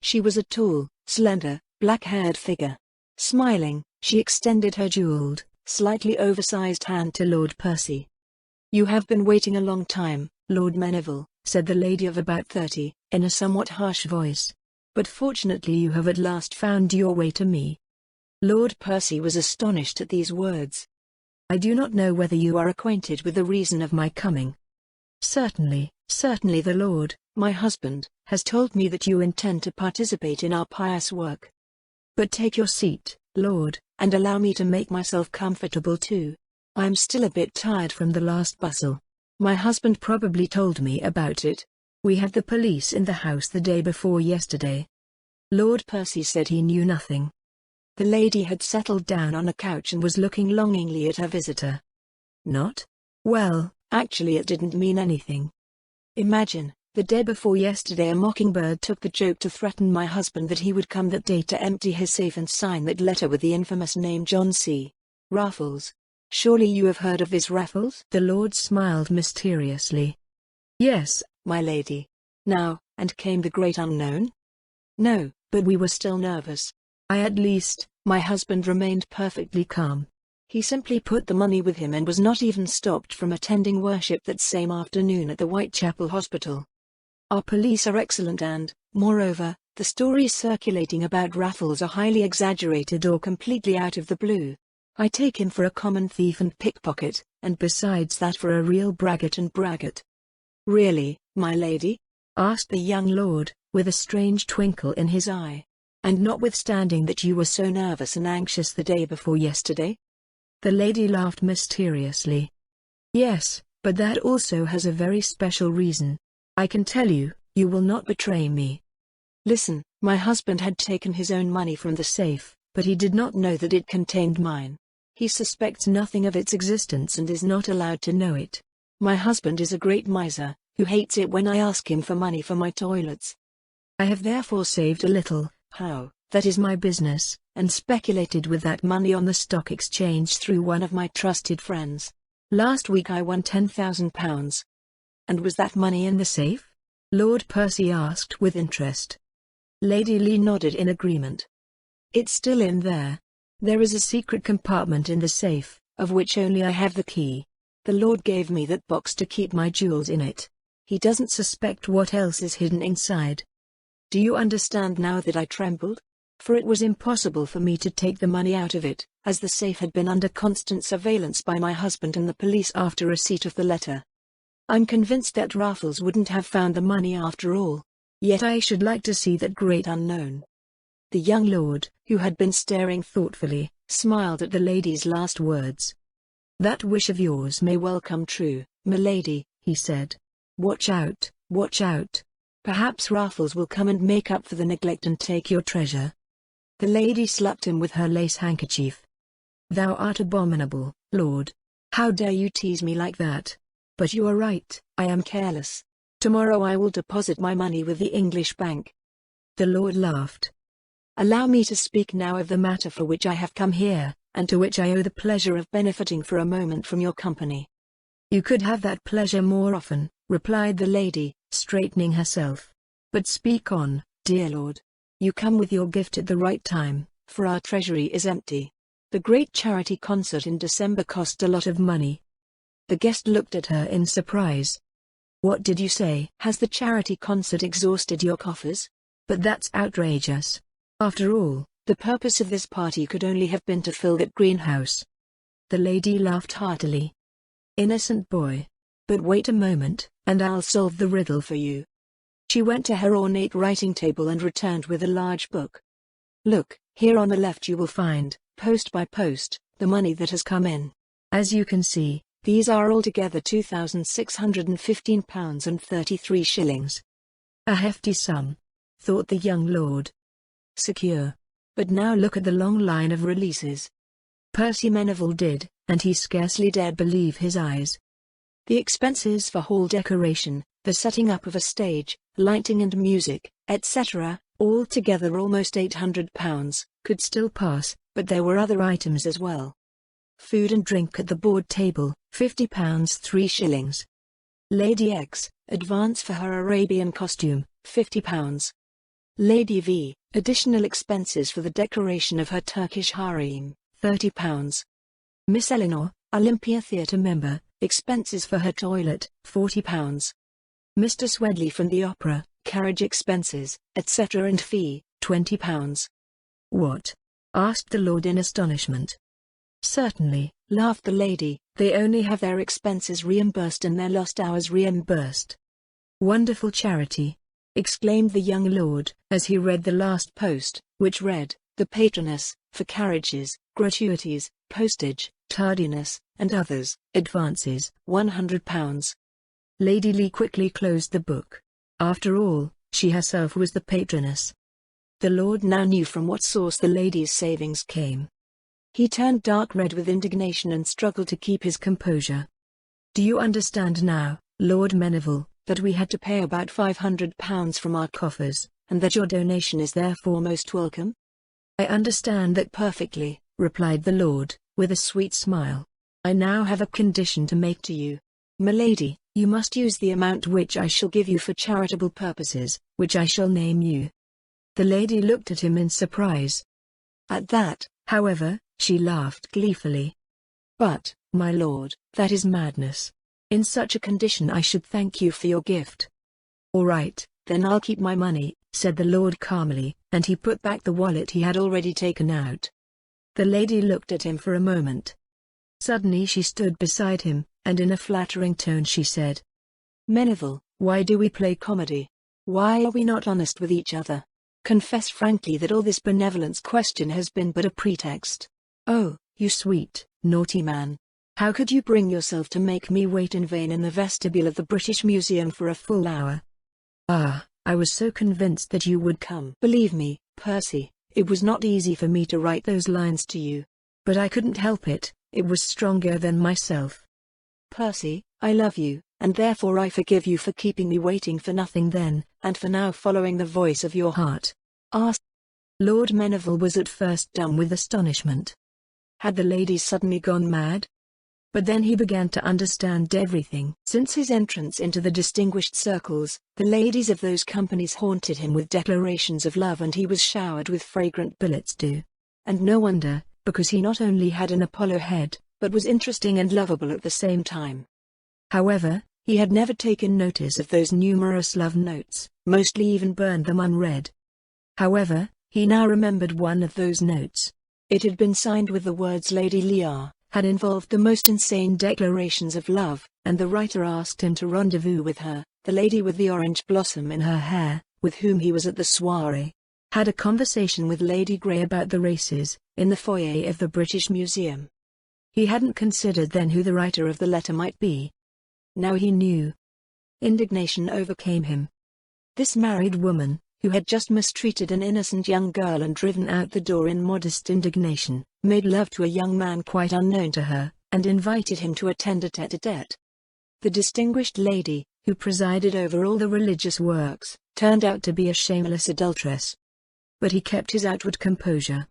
She was a tall, slender, black-haired figure. Smiling, she extended her jeweled, slightly oversized hand to Lord Percy. "You have been waiting a long time, Lord Meneville," said the lady of about 30, in a somewhat harsh voice. "But fortunately you have at last found your way to me." Lord Percy was astonished at these words. "I do not know whether you are acquainted with the reason of my coming." Certainly, the Lord, my husband, has told me that you intend to participate in our pious work. But take your seat, Lord, and allow me to make myself comfortable too. I am still a bit tired from the last bustle. My husband probably told me about it. We had the police in the house the day before yesterday." Lord Percy said he knew nothing. The lady had settled down on a couch and was looking longingly at her visitor. "Not? Well, actually it didn't mean anything. Imagine, The day before yesterday a mockingbird took the joke to threaten my husband that he would come that day to empty his safe and sign that letter with the infamous name John C. Raffles. Surely you have heard of this Raffles? The Lord smiled mysteriously. Yes, my lady. Now, and came the great unknown? No, but we were still nervous. At least, my husband remained perfectly calm. He simply put the money with him and was not even stopped from attending worship that same afternoon at the Whitechapel Hospital. Our police are excellent and, moreover, the stories circulating about Raffles are highly exaggerated or completely out of the blue. I take him for a common thief and pickpocket, and besides that for a real braggart and braggart. Really, my lady? Asked the young lord, with a strange twinkle in his eye. And notwithstanding that you were so nervous and anxious the day before yesterday? The lady laughed mysteriously. Yes, but that also has a very special reason. I can tell you, you will not betray me. Listen, my husband had taken his own money from the safe, but he did not know that it contained mine. He suspects nothing of its existence and is not allowed to know it. My husband is a great miser, who hates it when I ask him for money for my toilets. I have therefore saved a little, that is my business, and speculated with that money on the stock exchange through one of my trusted friends. Last week I won £10,000. And was that money in the safe? Lord Percy asked with interest. Lady Lee nodded in agreement. It's still in there. There is a secret compartment in the safe, of which only I have the key. The Lord gave me that box to keep my jewels in it. He doesn't suspect what else is hidden inside. Do you understand now that I trembled? For it was impossible for me to take the money out of it, as the safe had been under constant surveillance by my husband and the police after receipt of the letter. I'm convinced that Raffles wouldn't have found the money after all. Yet I should like to see that great unknown. The young lord, who had been staring thoughtfully, smiled at the lady's last words. That wish of yours may well come true, milady, he said. Watch out, watch out. Perhaps Raffles will come and make up for the neglect and take your treasure. The lady slapped him with her lace handkerchief. Thou art abominable, Lord. How dare you tease me like that? But you are right, I am careless. Tomorrow I will deposit my money with the English bank. The Lord laughed. Allow me to speak now of the matter for which I have come here, and to which I owe the pleasure of benefiting for a moment from your company. You could have that pleasure more often, replied the lady, straightening herself. But speak on, dear Lord. You come with your gift at the right time, for our treasury is empty. The great charity concert in December cost a lot of money. The guest looked at her in surprise. What did you say? Has the charity concert exhausted your coffers? But that's outrageous. After all, the purpose of this party could only have been to fill that greenhouse. The lady laughed heartily. Innocent boy. But wait a moment, and I'll solve the riddle for you. She went to her ornate writing table and returned with a large book. Look, here on the left you will find, post by post, the money that has come in. As you can see, these are altogether £2,615.33. A hefty sum, thought the young lord. Secure. But now look at the long line of releases. Percy Meneville did, and he scarcely dared believe his eyes. The expenses for hall decoration, the setting up of a stage, lighting and music, etc., altogether almost £800, could still pass, but there were other items as well. Food and drink at the board table, £50 3s. Lady X, advance for her Arabian costume, £50. Lady V, additional expenses for the decoration of her Turkish harem, £30. Miss Eleanor, Olympia Theatre member, expenses for her toilet, £40. Mr. Swedley from the opera, carriage expenses, etc. and fee, £20. What? Asked the lord in astonishment. Certainly, laughed the lady, they only have their expenses reimbursed and their lost hours reimbursed. Wonderful charity! Exclaimed the young lord, as he read the last post, which read, the patroness, for carriages, gratuities, postage, tardiness, and others, advances, £100. Lady Lee quickly closed the book. After all, she herself was the patroness. The lord now knew from what source the lady's savings came. He turned dark red with indignation and struggled to keep his composure. Do you understand now, Lord Meneville? that we had to pay about £500 from our coffers, and that your donation is therefore most welcome?" "I understand that perfectly," replied the lord, with a sweet smile. "I now have a condition to make to you. Milady, you must use the amount which I shall give you for charitable purposes, which I shall name you." The lady looked at him in surprise. At that, however, she laughed gleefully. "But, my lord, that is madness. In such a condition I should thank you for your gift." "All right, then I'll keep my money," said the lord calmly, and he put back the wallet he had already taken out. The lady looked at him for a moment. Suddenly she stood beside him, and in a flattering tone she said, "Meneville, why do we play comedy? Why are we not honest with each other? Confess frankly that all this benevolence question has been but a pretext. Oh, you sweet, naughty man. How could you bring yourself to make me wait in vain in the vestibule of the British Museum for a full hour? Ah, I was so convinced that you would come. Believe me, Percy, it was not easy for me to write those lines to you. But I couldn't help it, it was stronger than myself. Percy, I love you, and therefore I forgive you for keeping me waiting for nothing then, and for now following the voice of your heart." Lord Meneville was at first dumb with astonishment. Had the lady suddenly gone mad? But then he began to understand everything. Since his entrance into the distinguished circles, the ladies of those companies haunted him with declarations of love, and he was showered with fragrant billets doux. And no wonder, because he not only had an Apollo head, but was interesting and lovable at the same time. However, he had never taken notice of those numerous love notes, mostly even burned them unread. However, he now remembered one of those notes. It had been signed with the words Lady Lear, had involved the most insane declarations of love, and the writer asked him to rendezvous with her, the lady with the orange blossom in her hair, with whom he was at the soirée. Had a conversation with Lady Grey about the races, in the foyer of the British Museum. He hadn't considered then who the writer of the letter might be. Now he knew. Indignation overcame him. This married woman, who had just mistreated an innocent young girl and driven out the door in modest indignation, made love to a young man quite unknown to her, and invited him to attend a tete-a-tete. The distinguished lady, who presided over all the religious works, turned out to be a shameless adulteress. But he kept his outward composure.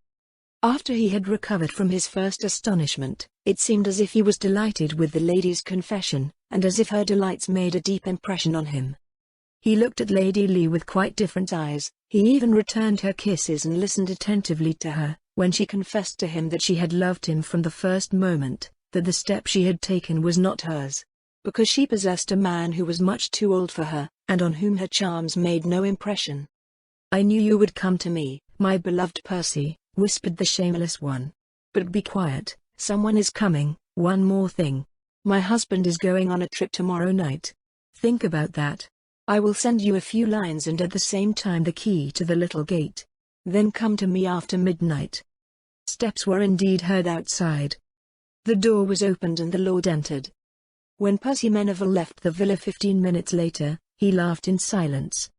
After he had recovered from his first astonishment, it seemed as if he was delighted with the lady's confession, and as if her delights made a deep impression on him. He looked at Lady Lee with quite different eyes, he even returned her kisses and listened attentively to her, when she confessed to him that she had loved him from the first moment, that the step she had taken was not hers, because she possessed a man who was much too old for her, and on whom her charms made no impression. "I knew you would come to me, my beloved Percy," whispered the shameless one. "But be quiet, someone is coming. One more thing. My husband is going on a trip tomorrow night. Think about that. I will send you a few lines and at the same time the key to the little gate. Then come to me after midnight." Steps were indeed heard outside. The door was opened and the lord entered. When Percy Meneville left the villa 15 minutes later, he laughed in silence.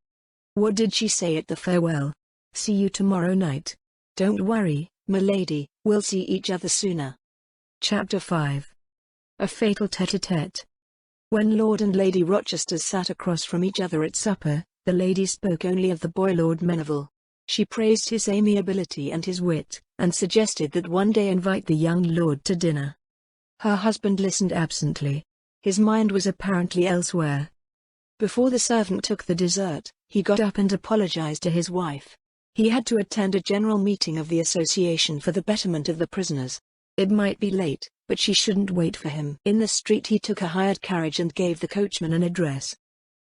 "What did she say at the farewell? See you tomorrow night. Don't worry, milady, we'll see each other sooner." Chapter 5. A fatal tete-a-tete. When Lord and Lady Rochester sat across from each other at supper, the lady spoke only of the boy Lord Meneville. She praised his amiability and his wit, and suggested that one day invite the young lord to dinner. Her husband listened absently. His mind was apparently elsewhere. Before the servant took the dessert, he got up and apologized to his wife. He had to attend a general meeting of the Association for the Betterment of the Prisoners. It might be late, but she shouldn't wait for him. In the street he took a hired carriage and gave the coachman an address.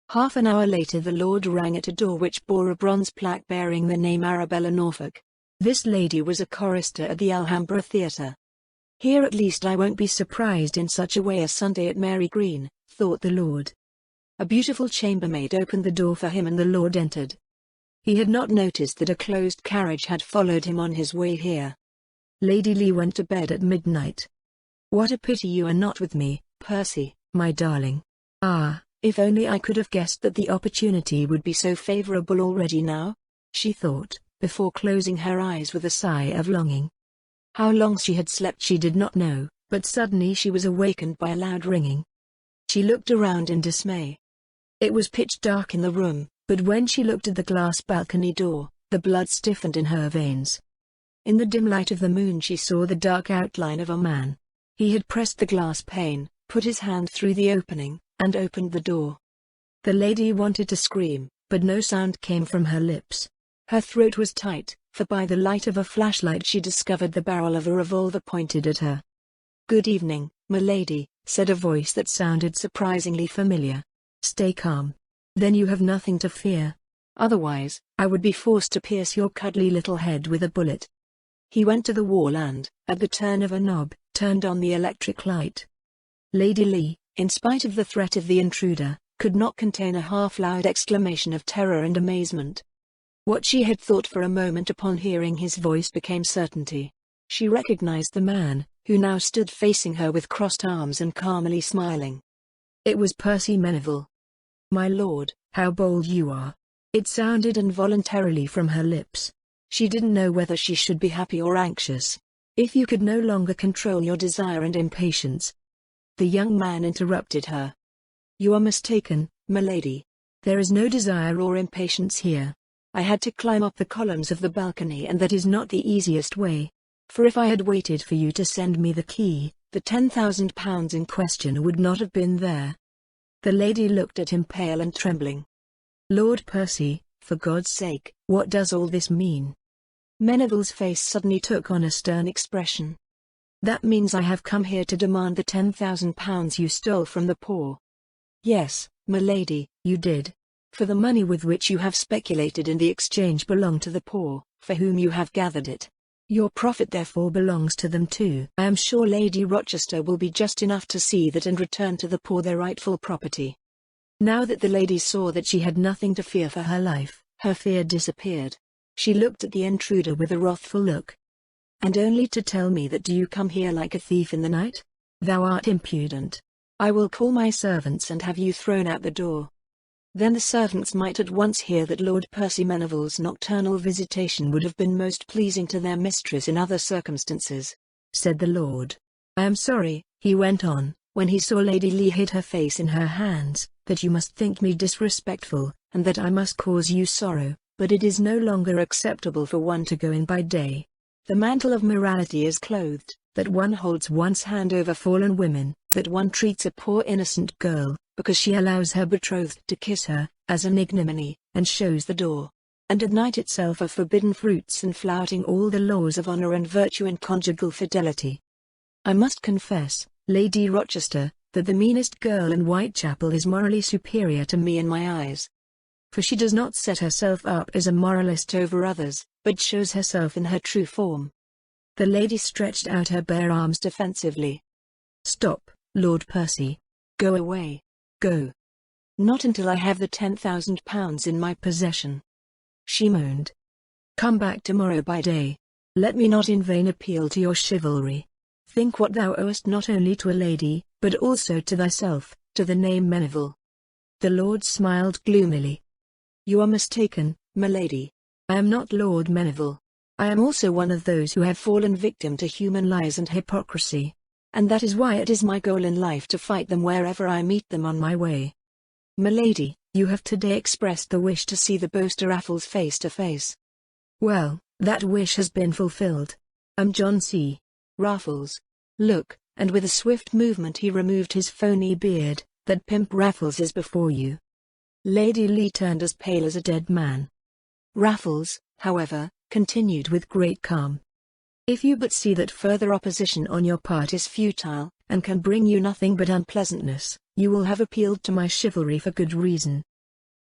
Half an hour later the lord rang at a door which bore a bronze plaque bearing the name Arabella Norfolk. This lady was a chorister at the Alhambra Theatre. "Here at least I won't be surprised in such a way as Sunday at Mary Green," thought the lord. A beautiful chambermaid opened the door for him and the lord entered. He had not noticed that a closed carriage had followed him on his way here. Lady Lee went to bed at midnight. "What a pity you are not with me, Percy, my darling. Ah, if only I could have guessed that the opportunity would be so favorable already now," she thought, before closing her eyes with a sigh of longing. How long she had slept she did not know, but suddenly she was awakened by a loud ringing. She looked around in dismay. It was pitch dark in the room, but when she looked at the glass balcony door, the blood stiffened in her veins. In the dim light of the moon she saw the dark outline of a man. He had pressed the glass pane, put his hand through the opening, and opened the door. The lady wanted to scream, but no sound came from her lips. Her throat was tight, for by the light of a flashlight she discovered the barrel of a revolver pointed at her. "Good evening, milady," said a voice that sounded surprisingly familiar. "Stay calm. Then you have nothing to fear. Otherwise, I would be forced to pierce your cuddly little head with a bullet." He went to the wall and, at the turn of a knob, turned on the electric light. Lady Lee, in spite of the threat of the intruder, could not contain a half-loud exclamation of terror and amazement. What she had thought for a moment upon hearing his voice became certainty. She recognized the man, who now stood facing her with crossed arms and calmly smiling. It was Percy Meneville. "My lord, how bold you are." It sounded involuntarily from her lips. She didn't know whether she should be happy or anxious. "If you could no longer control your desire and impatience." The young man interrupted her. "You are mistaken, milady. There is no desire or impatience here. I had to climb up the columns of the balcony, and that is not the easiest way. For if I had waited for you to send me the key, the £10,000 in question would not have been there." The lady looked at him pale and trembling. "Lord Percy, for God's sake, what does all this mean?" Meneville's face suddenly took on a stern expression. "That means I have come here to demand the £10,000 you stole from the poor." "Yes, milady, you did. For the money with which you have speculated in the exchange belonged to the poor, for whom you have gathered it. Your profit therefore belongs to them too. I am sure Lady Rochester will be just enough to see that and return to the poor their rightful property." Now that the lady saw that she had nothing to fear for her life, her fear disappeared. She looked at the intruder with a wrathful look. "And only to tell me that do you come here like a thief in the night? Thou art impudent. I will call my servants and have you thrown out the door." Then the servants might at once hear that Lord Percy Meneville's nocturnal visitation would have been most pleasing to their mistress in other circumstances, said the lord. "I am sorry," he went on, when he saw Lady Lee hid her face in her hands, "that you must think me disrespectful, and that I must cause you sorrow, but it is no longer acceptable for one to go in by day. The mantle of morality is clothed, that one holds one's hand over fallen women, that one treats a poor innocent girl, because she allows her betrothed to kiss her, as an ignominy, and shows the door. And at night itself are forbidden fruits and flouting all the laws of honor and virtue and conjugal fidelity. I must confess, Lady Rochester, that the meanest girl in Whitechapel is morally superior to me in my eyes. For she does not set herself up as a moralist over others, but shows herself in her true form." The lady stretched out her bare arms defensively. "Stop, Lord Percy. Go away. Go. Not until I have the £10,000 in my possession," she moaned. "Come back tomorrow by day. Let me not in vain appeal to your chivalry. Think what thou owest not only to a lady, but also to thyself, to the name Meneville." The lord smiled gloomily. "You are mistaken, milady. I am not Lord Meneville. I am also one of those who have fallen victim to human lies and hypocrisy. And that is why it is my goal in life to fight them wherever I meet them on my way. Milady, you have today expressed the wish to see the boaster Raffles face to face. Well, that wish has been fulfilled. I'm John C. Raffles. Look," and with a swift movement he removed his phony beard, "that pimp Raffles is before you." Lady Lee turned as pale as a dead man. Raffles, however, continued with great calm. "If you but see that further opposition on your part is futile, and can bring you nothing but unpleasantness, you will have appealed to my chivalry for good reason.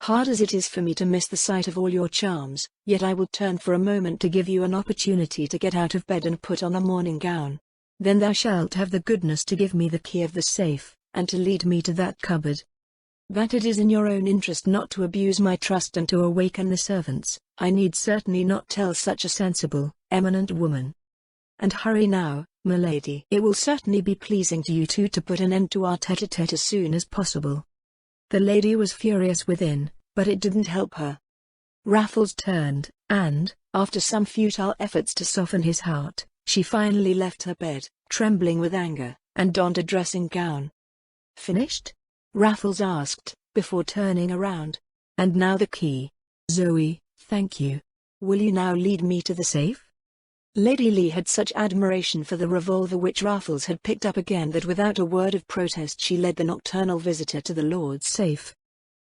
Hard as it is for me to miss the sight of all your charms, yet I will turn for a moment to give you an opportunity to get out of bed and put on a morning gown. Then thou shalt have the goodness to give me the key of the safe, and to lead me to that cupboard. That it is in your own interest not to abuse my trust and to awaken the servants, I need certainly not tell such a sensible, eminent woman. And hurry now, milady. It will certainly be pleasing to you two to put an end to our tete-a-tete as soon as possible." The lady was furious within, but it didn't help her. Raffles turned, and, after some futile efforts to soften his heart, she finally left her bed, trembling with anger, and donned a dressing gown. "Finished?" Raffles asked, before turning around. "And now the key. Zoe, thank you. Will you now lead me to the safe?" Lady Lee had such admiration for the revolver which Raffles had picked up again that without a word of protest she led the nocturnal visitor to the Lord's safe.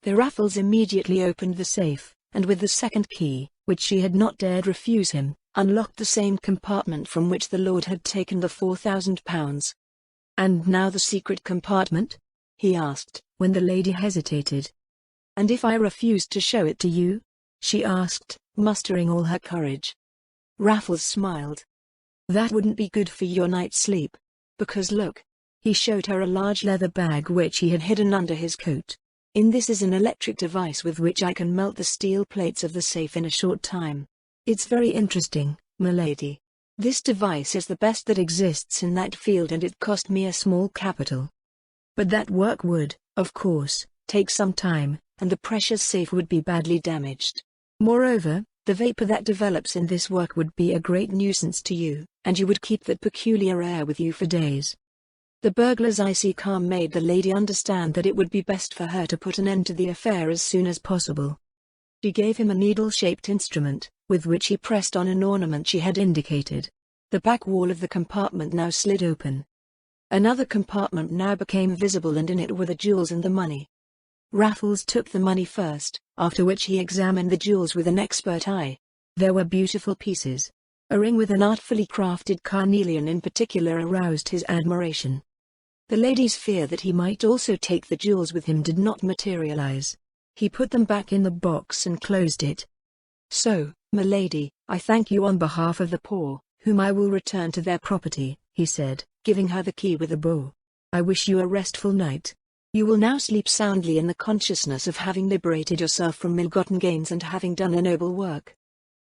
The Raffles immediately opened the safe, and with the second key, which she had not dared refuse him, unlocked the same compartment from which the Lord had taken the £4,000. "And now the secret compartment?" he asked, when the lady hesitated. "And if I refused to show it to you?" she asked, mustering all her courage. Raffles smiled. "That wouldn't be good for your night's sleep. Because look." He showed her a large leather bag which he had hidden under his coat. "In this is an electric device with which I can melt the steel plates of the safe in a short time. It's very interesting, m'lady. This device is the best that exists in that field and it cost me a small capital. But that work would, of course, take some time, and the precious safe would be badly damaged. Moreover, the vapor that develops in this work would be a great nuisance to you, and you would keep that peculiar air with you for days." The burglar's icy calm made the lady understand that it would be best for her to put an end to the affair as soon as possible. She gave him a needle-shaped instrument, with which he pressed on an ornament she had indicated. The back wall of the compartment now slid open. Another compartment now became visible and in it were the jewels and the money. Raffles took the money first, after which he examined the jewels with an expert eye. There were beautiful pieces. A ring with an artfully crafted carnelian in particular aroused his admiration. The lady's fear that he might also take the jewels with him did not materialize. He put them back in the box and closed it. "So, m'lady, I thank you on behalf of the poor, whom I will return to their property," he said, giving her the key with a bow. "I wish you a restful night. You will now sleep soundly in the consciousness of having liberated yourself from ill-gotten gains and having done a noble work."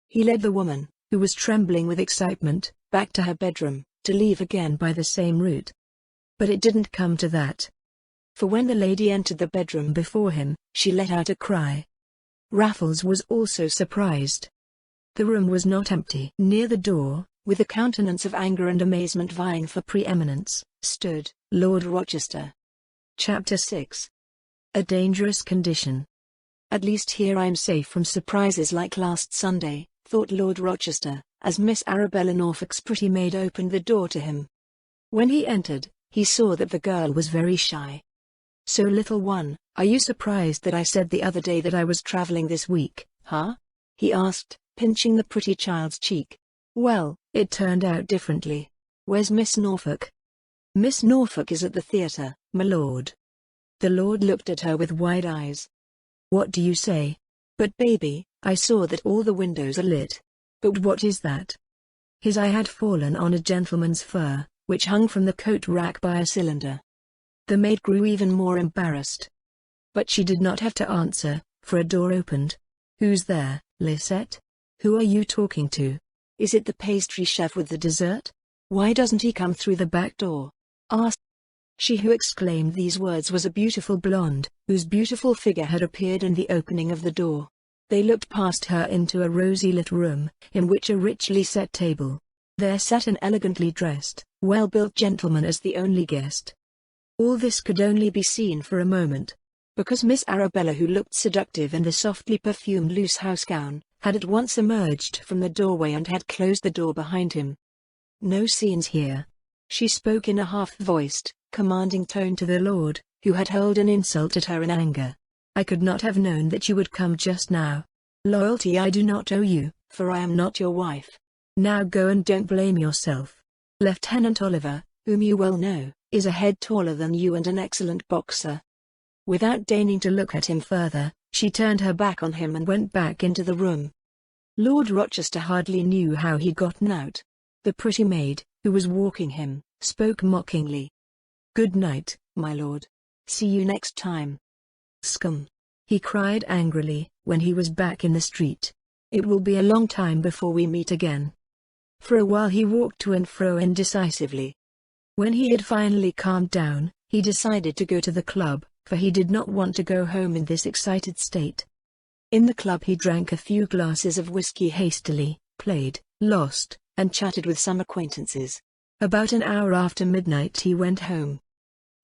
He led the woman, who was trembling with excitement, back to her bedroom, to leave again by the same route. But it didn't come to that. For when the lady entered the bedroom before him, she let out a cry. Raffles was also surprised. The room was not empty. Near the door, with a countenance of anger and amazement vying for preeminence, stood Lord Rochester. Chapter 6. A dangerous condition. "At least here I am safe from surprises like last Sunday," thought Lord Rochester, as Miss Arabella Norfolk's pretty maid opened the door to him. When he entered, he saw that the girl was very shy. "So little one, are you surprised that I said the other day that I was traveling this week, huh?" he asked, pinching the pretty child's cheek. "Well, it turned out differently. Where's Miss Norfolk?" "Miss Norfolk is at the theatre, my lord." The lord looked at her with wide eyes. "What do you say? But baby, I saw that all the windows are lit." "But what is that?" His eye had fallen on a gentleman's fur, which hung from the coat rack by a cylinder. The maid grew even more embarrassed. But she did not have to answer, for a door opened. "Who's there, Lisette? Who are you talking to? Is it the pastry chef with the dessert? Why doesn't he come through the back door?" asked. She who exclaimed these words was a beautiful blonde, whose beautiful figure had appeared in the opening of the door. They looked past her into a rosy-lit room, in which a richly set table. There sat an elegantly dressed, well-built gentleman as the only guest. All this could only be seen for a moment, because Miss Arabella, who looked seductive in the softly perfumed loose house gown, had at once emerged from the doorway and had closed the door behind him. "No scenes here," she spoke in a half-voiced, commanding tone to the lord, who had hurled an insult at her in anger. "I could not have known that you would come just now. Loyalty I do not owe you, for I am not your wife. Now go and don't blame yourself. Lieutenant Oliver, whom you well know, is a head taller than you and an excellent boxer." Without deigning to look at him further, she turned her back on him and went back into the room. Lord Rochester hardly knew how he'd gotten out. The pretty maid, who was walking him, spoke mockingly. "Good night, my lord. See you next time." "Scum!" he cried angrily, when he was back in the street. "It will be a long time before we meet again." For a while he walked to and fro indecisively. When he had finally calmed down, he decided to go to the club, for he did not want to go home in this excited state. In the club he drank a few glasses of whiskey hastily, played, lost, and chatted with some acquaintances. About an hour after midnight he went home.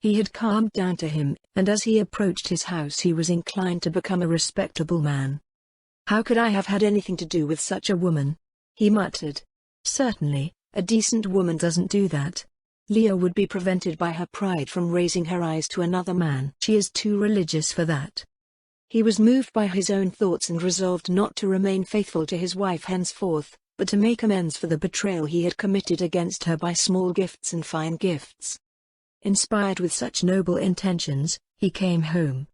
He had calmed down to him, and as he approached his house he was inclined to become a respectable man. "How could I have had anything to do with such a woman?" he muttered. "Certainly, a decent woman doesn't do that. Leah would be prevented by her pride from raising her eyes to another man. She is too religious for that." He was moved by his own thoughts and resolved not to remain faithful to his wife henceforth, but to make amends for the betrayal he had committed against her by small gifts and fine gifts. Inspired with such noble intentions, he came home.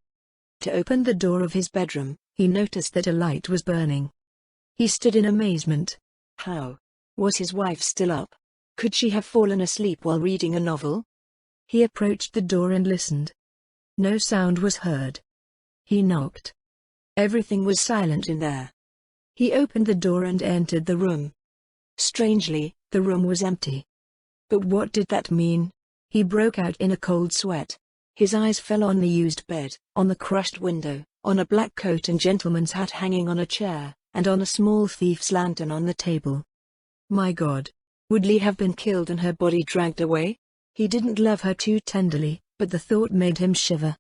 To open the door of his bedroom, he noticed that a light was burning. He stood in amazement. How? Was his wife still up? Could she have fallen asleep while reading a novel? He approached the door and listened. No sound was heard. He knocked. Everything was silent in there. He opened the door and entered the room. Strangely, the room was empty. But what did that mean? He broke out in a cold sweat. His eyes fell on the used bed, on the crushed window, on a black coat and gentleman's hat hanging on a chair, and on a small thief's lantern on the table. My God! Would Lee have been killed and her body dragged away? He didn't love her too tenderly, but the thought made him shiver.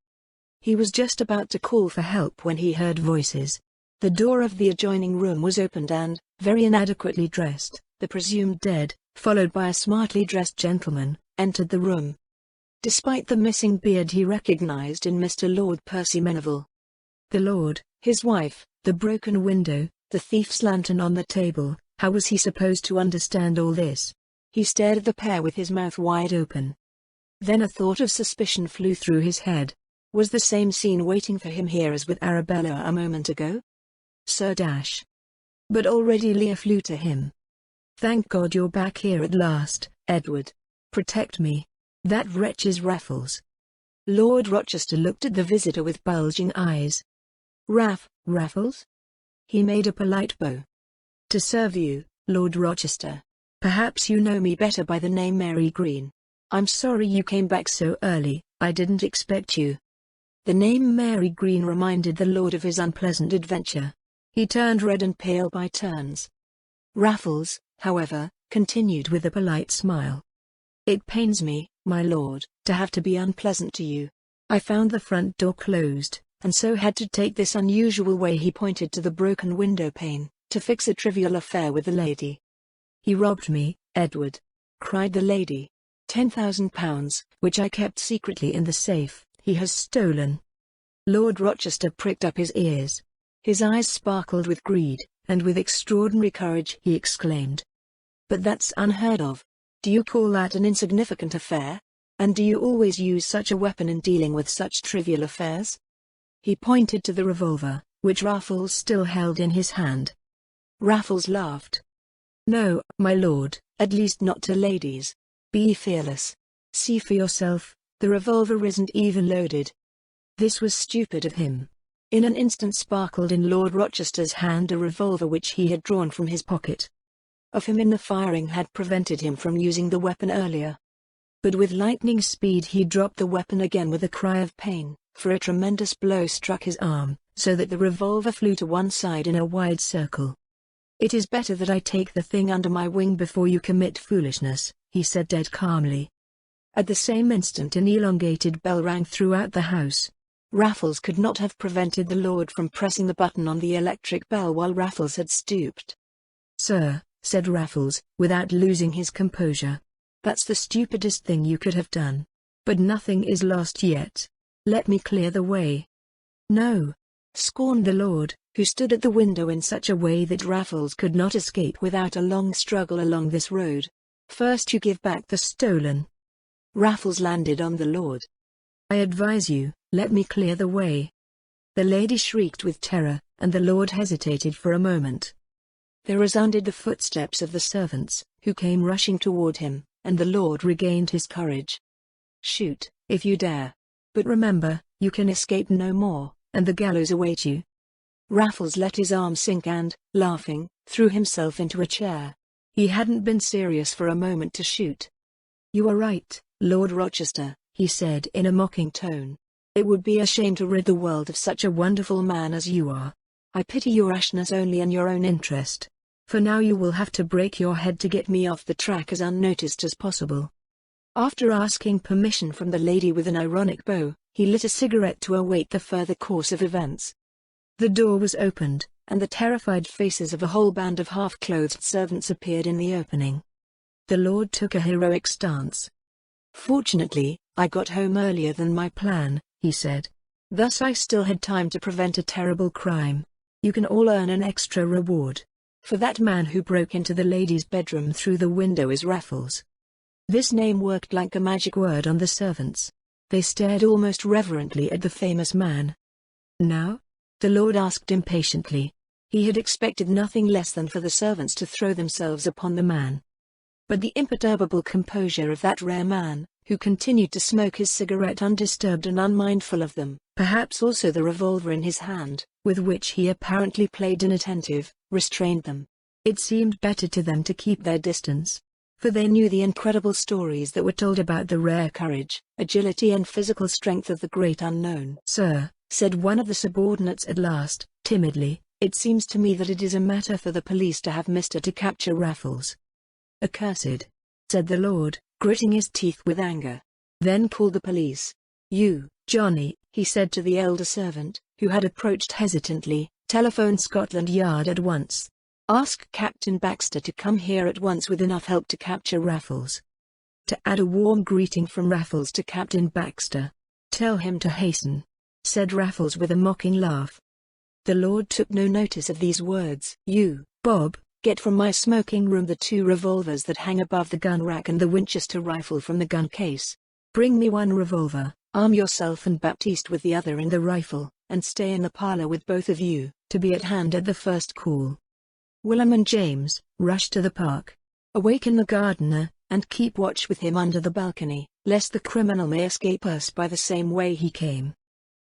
He was just about to call for help when he heard voices. The door of the adjoining room was opened and, very inadequately dressed, the presumed dead, followed by a smartly dressed gentleman, entered the room. Despite the missing beard he recognized in Mr. Lord Percy Meneville. The Lord, his wife, the broken window, the thief's lantern on the table. How was he supposed to understand all this? He stared at the pair with his mouth wide open. Then a thought of suspicion flew through his head. Was the same scene waiting for him here as with Arabella a moment ago? Sir Dash. But already Leah flew to him. "Thank God you're back here at last, Edward. Protect me. That wretch is Raffles." Lord Rochester looked at the visitor with bulging eyes. Raffles? He made a polite bow. "To serve you, Lord Rochester. Perhaps you know me better by the name Mary Green. I'm sorry you came back so early, I didn't expect you." The name Mary Green reminded the Lord of his unpleasant adventure. He turned red and pale by turns. Raffles, however, continued with a polite smile. "It pains me, my lord, to have to be unpleasant to you. I found the front door closed, and so had to take this unusual way." He pointed to the broken window pane, "to fix a trivial affair with the lady." "He robbed me, Edward," cried the lady. £10,000, which I kept secretly in the safe, he has stolen." Lord Rochester pricked up his ears. His eyes sparkled with greed, and with extraordinary courage he exclaimed. "But that's unheard of. Do you call that an insignificant affair? And do you always use such a weapon in dealing with such trivial affairs?" He pointed to the revolver, which Raffles still held in his hand. Raffles laughed. "No, my lord, at least not to ladies. Be fearless. See for yourself, the revolver isn't even loaded." This was stupid of him. In an instant sparkled in Lord Rochester's hand a revolver which he had drawn from his pocket. Of him in the firing had prevented him from using the weapon earlier. But with lightning speed he dropped the weapon again with a cry of pain, for a tremendous blow struck his arm, so that the revolver flew to one side in a wide circle. "It is better that I take the thing under my wing before you commit foolishness," he said dead calmly. At the same instant an elongated bell rang throughout the house. Raffles could not have prevented the lord from pressing the button on the electric bell while Raffles had stooped. "Sir," said Raffles, without losing his composure, "that's the stupidest thing you could have done. But nothing is lost yet. Let me clear the way." "No," scorned the lord, who stood at the window in such a way that Raffles could not escape without a long struggle along this road. "First you give back the stolen." Raffles landed on the lord. "I advise you, let me clear the way." The lady shrieked with terror, and the lord hesitated for a moment. There resounded the footsteps of the servants, who came rushing toward him, and the lord regained his courage. "Shoot, if you dare. But remember, you can escape no more, and the gallows await you." Raffles let his arm sink and, laughing, threw himself into a chair. He hadn't been serious for a moment to shoot. "You are right, Lord Rochester," he said in a mocking tone. "It would be a shame to rid the world of such a wonderful man as you are. I pity your rashness only in your own interest. For now you will have to break your head to get me off the track as unnoticed as possible." After asking permission from the lady with an ironic bow, he lit a cigarette to await the further course of events. The door was opened, and the terrified faces of a whole band of half-clothed servants appeared in the opening. The Lord took a heroic stance. "Fortunately, I got home earlier than my plan," he said. "Thus I still had time to prevent a terrible crime. You can all earn an extra reward. For that man who broke into the lady's bedroom through the window is Raffles." This name worked like a magic word on the servants. They stared almost reverently at the famous man. "Now?" the Lord asked impatiently. He had expected nothing less than for the servants to throw themselves upon the man. But the imperturbable composure of that rare man, who continued to smoke his cigarette undisturbed and unmindful of them, perhaps also the revolver in his hand, with which he apparently played inattentive, restrained them. It seemed better to them to keep their distance, for they knew the incredible stories that were told about the rare courage, agility and physical strength of the great unknown. "Sir," said one of the subordinates at last, timidly, "it seems to me that it is a matter for the police to have Mr. to capture Raffles." "Accursed," said the Lord, gritting his teeth with anger. Then called the police. "You, Johnny," he said to the elder servant, who had approached hesitantly, "telephone Scotland Yard at once. Ask Captain Baxter to come here at once with enough help to capture Raffles." To add a warm greeting from Raffles to Captain Baxter. "Tell him to hasten," said Raffles with a mocking laugh. The Lord took no notice of these words. "You, Bob, get from my smoking room the 2 revolvers that hang above the gun rack and the Winchester rifle from the gun case. Bring me 1 revolver, arm yourself and Baptiste with the other and the rifle, and stay in the parlor with both of you, to be at hand at the first call. Willem and James, rush to the park. Awaken the gardener, and keep watch with him under the balcony, lest the criminal may escape us by the same way he came.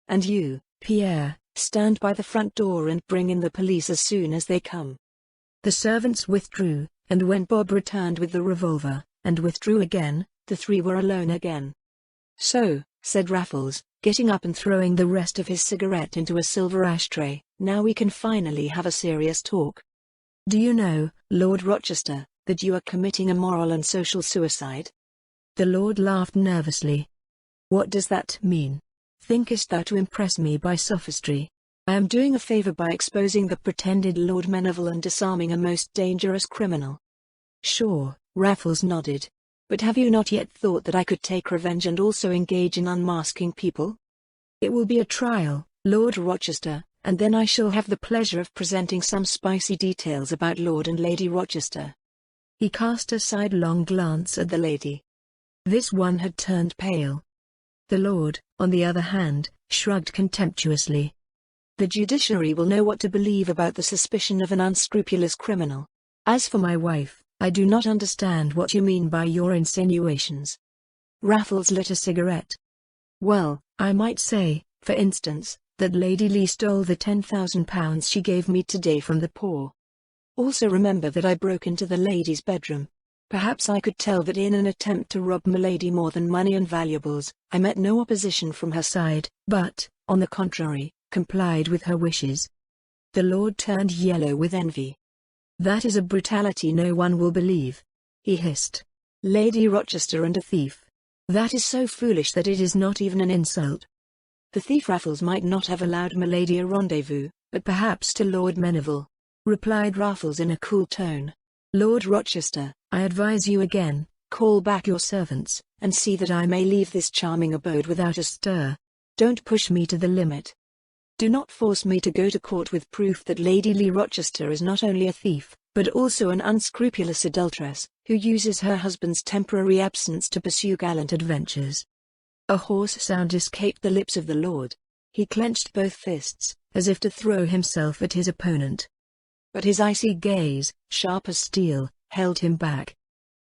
And you, Pierre, stand by the front door and bring in the police as soon as they come." The servants withdrew, and when Bob returned with the revolver, and withdrew again, the 3 were alone again. "So," said Raffles, getting up and throwing the rest of his cigarette into a silver ashtray, "now we can finally have a serious talk. Do you know, Lord Rochester, that you are committing a moral and social suicide?" The Lord laughed nervously. "What does that mean? Thinkest thou to impress me by sophistry? I am doing a favor by exposing the pretended Lord Meneville and disarming a most dangerous criminal." "Sure," Raffles nodded. "But have you not yet thought that I could take revenge and also engage in unmasking people? It will be a trial, Lord Rochester, and then I shall have the pleasure of presenting some spicy details about Lord and Lady Rochester." He cast a sidelong glance at the lady. This one had turned pale. The Lord, on the other hand, shrugged contemptuously. "The judiciary will know what to believe about the suspicion of an unscrupulous criminal. As for my wife, I do not understand what you mean by your insinuations." Raffles lit a cigarette. "Well, I might say, for instance, that Lady Lee stole the £10,000 she gave me today from the poor. Also remember that I broke into the lady's bedroom. Perhaps I could tell that in an attempt to rob Milady more than money and valuables, I met no opposition from her side, but, on the contrary, complied with her wishes." The Lord turned yellow with envy. "That is a brutality no one will believe," he hissed. "Lady Rochester and a thief. That is so foolish that it is not even an insult." "The thief Raffles might not have allowed Milady a rendezvous, but perhaps to Lord Meneville," replied Raffles in a cool tone. "Lord Rochester, I advise you again, call back your servants, and see that I may leave this charming abode without a stir. Don't push me to the limit. Do not force me to go to court with proof that Lady Lee Rochester is not only a thief, but also an unscrupulous adulteress, who uses her husband's temporary absence to pursue gallant adventures." A hoarse sound escaped the lips of the Lord. He clenched both fists, as if to throw himself at his opponent. But his icy gaze, sharp as steel, held him back.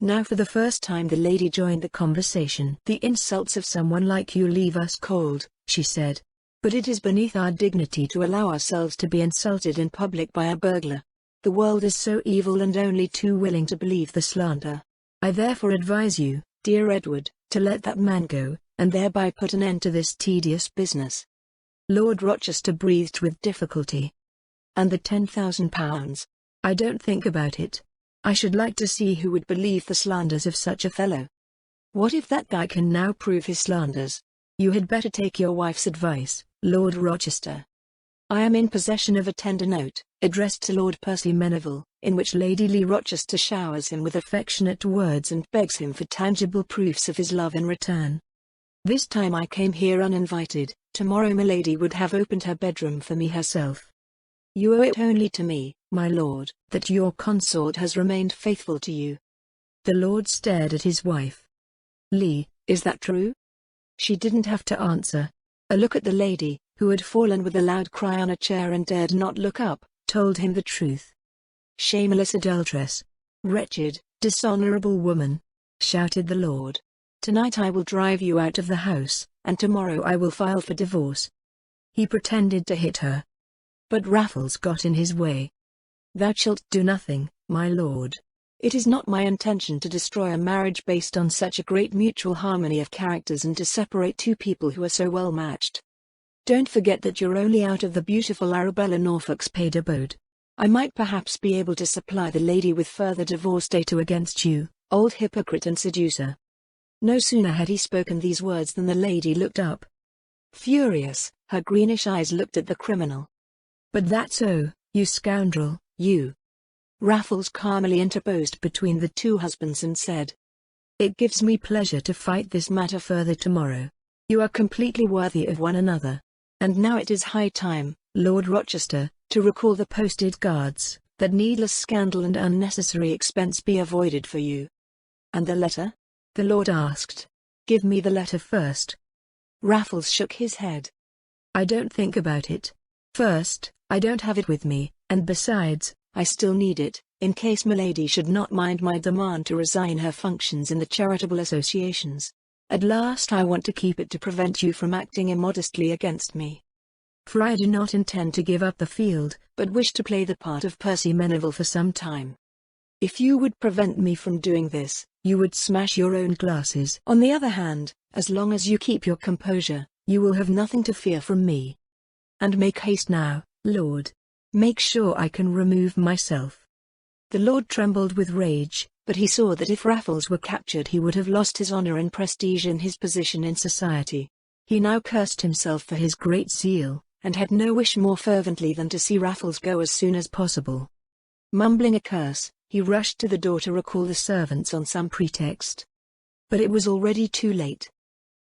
Now for the first time the lady joined the conversation. "The insults of someone like you leave us cold," she said. "But it is beneath our dignity to allow ourselves to be insulted in public by a burglar. The world is so evil and only too willing to believe the slander. I therefore advise you, dear Edward, to let that man go, and thereby put an end to this tedious business." Lord Rochester breathed with difficulty. "And the £10,000? I don't think about it. I should like to see who would believe the slanders of such a fellow." What if that guy can now prove his slanders? You had better take your wife's advice, Lord Rochester. I am in possession of a tender note, addressed to Lord Percy Meneville, in which Lady Lee Rochester showers him with affectionate words and begs him for tangible proofs of his love in return. This time I came here uninvited. Tomorrow milady would have opened her bedroom for me herself. You owe it only to me, my lord, that your consort has remained faithful to you. The lord stared at his wife. Lee, is that true? She didn't have to answer. A look at the lady, who had fallen with a loud cry on a chair and dared not look up, told him the truth. Shameless adulteress! Wretched, dishonorable woman! Shouted the lord. Tonight I will drive you out of the house, and tomorrow I will file for divorce. He pretended to hit her. But Raffles got in his way. Thou shalt do nothing, my lord. It is not my intention to destroy a marriage based on such a great mutual harmony of characters and to separate two people who are so well matched. Don't forget that you're only out of the beautiful Arabella Norfolk's paid abode. I might perhaps be able to supply the lady with further divorce data against you, old hypocrite and seducer. No sooner had he spoken these words than the lady looked up. Furious, her greenish eyes looked at the criminal. But that's so, you scoundrel, you. Raffles calmly interposed between the two husbands and said, It gives me pleasure to fight this matter further tomorrow. You are completely worthy of one another. And now it is high time, Lord Rochester, to recall the posted guards, that needless scandal and unnecessary expense be avoided for you. And the letter? The lord asked. Give me the letter first. Raffles shook his head. I don't think about it. First, I don't have it with me, and besides, I still need it, in case milady should not mind my demand to resign her functions in the charitable associations. At last I want to keep it to prevent you from acting immodestly against me. For I do not intend to give up the field, but wish to play the part of Percy Meneville for some time. If you would prevent me from doing this, you would smash your own glasses. On the other hand, as long as you keep your composure, you will have nothing to fear from me. And make haste now, Lord. Make sure I can remove myself. The lord trembled with rage, but he saw that if Raffles were captured he would have lost his honor and prestige in his position in society. He now cursed himself for his great zeal, and had no wish more fervently than to see Raffles go as soon as possible. Mumbling a curse, he rushed to the door to recall the servants on some pretext. But it was already too late.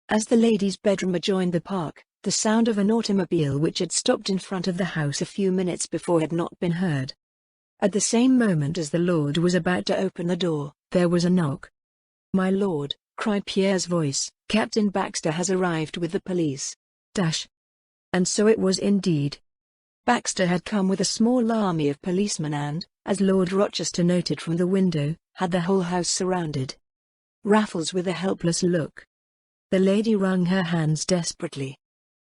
As the ladies' bedroom adjoined the park, the sound of an automobile which had stopped in front of the house a few minutes before had not been heard. At the same moment as the lord was about to open the door, there was a knock. My lord, cried Pierre's voice, Captain Baxter has arrived with the police. Dash. And so it was indeed. Baxter had come with a small army of policemen and, as Lord Rochester noted from the window, had the whole house surrounded. Raffles with a helpless look. The lady wrung her hands desperately.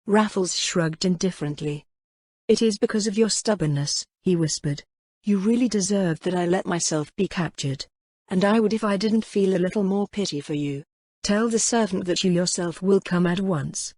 Raffles shrugged indifferently. It is because of your stubbornness, he whispered. You really deserved that I let myself be captured. And I would if I didn't feel a little more pity for you. Tell the servant that you yourself will come at once.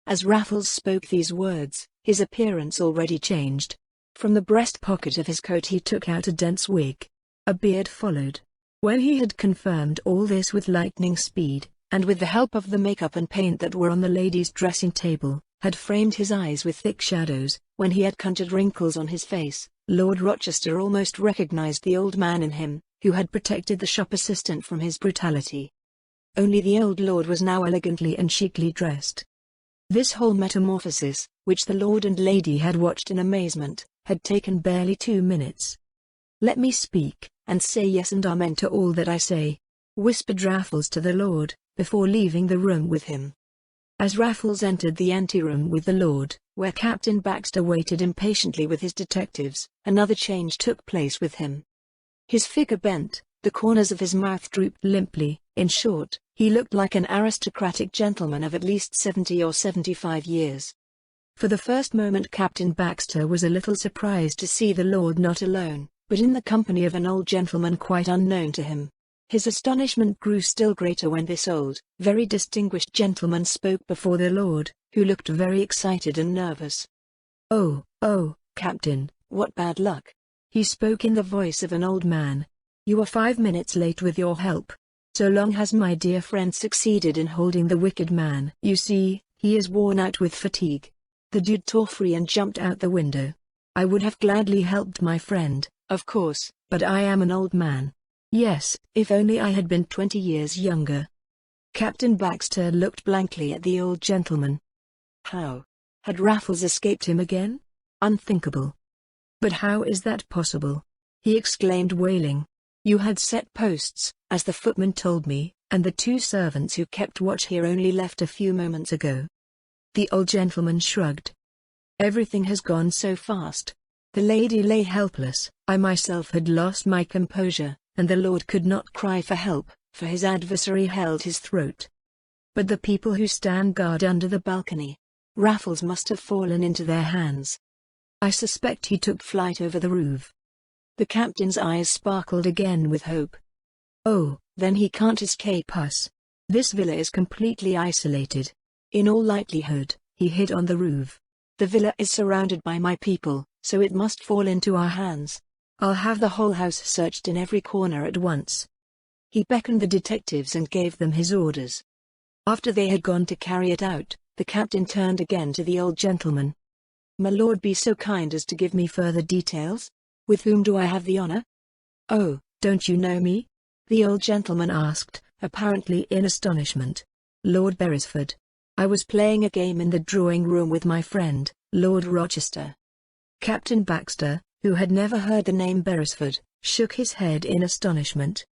As Raffles spoke these words, his appearance already changed. From the breast pocket of his coat he took out a dense wig. A beard followed. When he had confirmed all this with lightning speed, and with the help of the makeup and paint that were on the lady's dressing table, had framed his eyes with thick shadows, when he had conjured wrinkles on his face, Lord Rochester almost recognized the old man in him, who had protected the shop assistant from his brutality. Only the old lord was now elegantly and chicly dressed. This whole metamorphosis, which the lord and lady had watched in amazement, had taken barely 2 minutes. Let me speak, and say yes and amen to all that I say, whispered Raffles to the lord, before leaving the room with him. As Raffles entered the anteroom with the lord, where Captain Baxter waited impatiently with his detectives, another change took place with him. His figure bent, the corners of his mouth drooped limply. In short, he looked like an aristocratic gentleman of at least 70 or 75 years. For the first moment Captain Baxter was a little surprised to see the lord not alone, but in the company of an old gentleman quite unknown to him. His astonishment grew still greater when this old, very distinguished gentleman spoke before the lord, who looked very excited and nervous. Oh, Captain, what bad luck. He spoke in the voice of an old man. You are 5 minutes late with your help. So long has my dear friend succeeded in holding the wicked man. You see, he is worn out with fatigue. The dude tore free and jumped out the window. I would have gladly helped my friend, of course, but I am an old man. Yes, if only I had been 20 years younger. Captain Baxter looked blankly at the old gentleman. How? Had Raffles escaped him again? Unthinkable. But how is that possible? He exclaimed, wailing. You had set posts, as the footman told me, and the 2 servants who kept watch here only left a few moments ago. The old gentleman shrugged. Everything has gone so fast. The lady lay helpless. I myself had lost my composure, and the Lord could not cry for help, for his adversary held his throat. But the people who stand guard under the balcony, Raffles must have fallen into their hands. I suspect he took flight over the roof. The captain's eyes sparkled again with hope. Oh, then he can't escape us. This villa is completely isolated. In all likelihood, he hid on the roof. The villa is surrounded by my people, so it must fall into our hands. I'll have the whole house searched in every corner at once. He beckoned the detectives and gave them his orders. After they had gone to carry it out, the captain turned again to the old gentleman. My lord, be so kind as to give me further details? With whom do I have the honor? Oh, don't you know me? The old gentleman asked, apparently in astonishment. Lord Beresford. I was playing a game in the drawing room with my friend, Lord Rochester. Captain Baxter, who had never heard the name Beresford, shook his head in astonishment.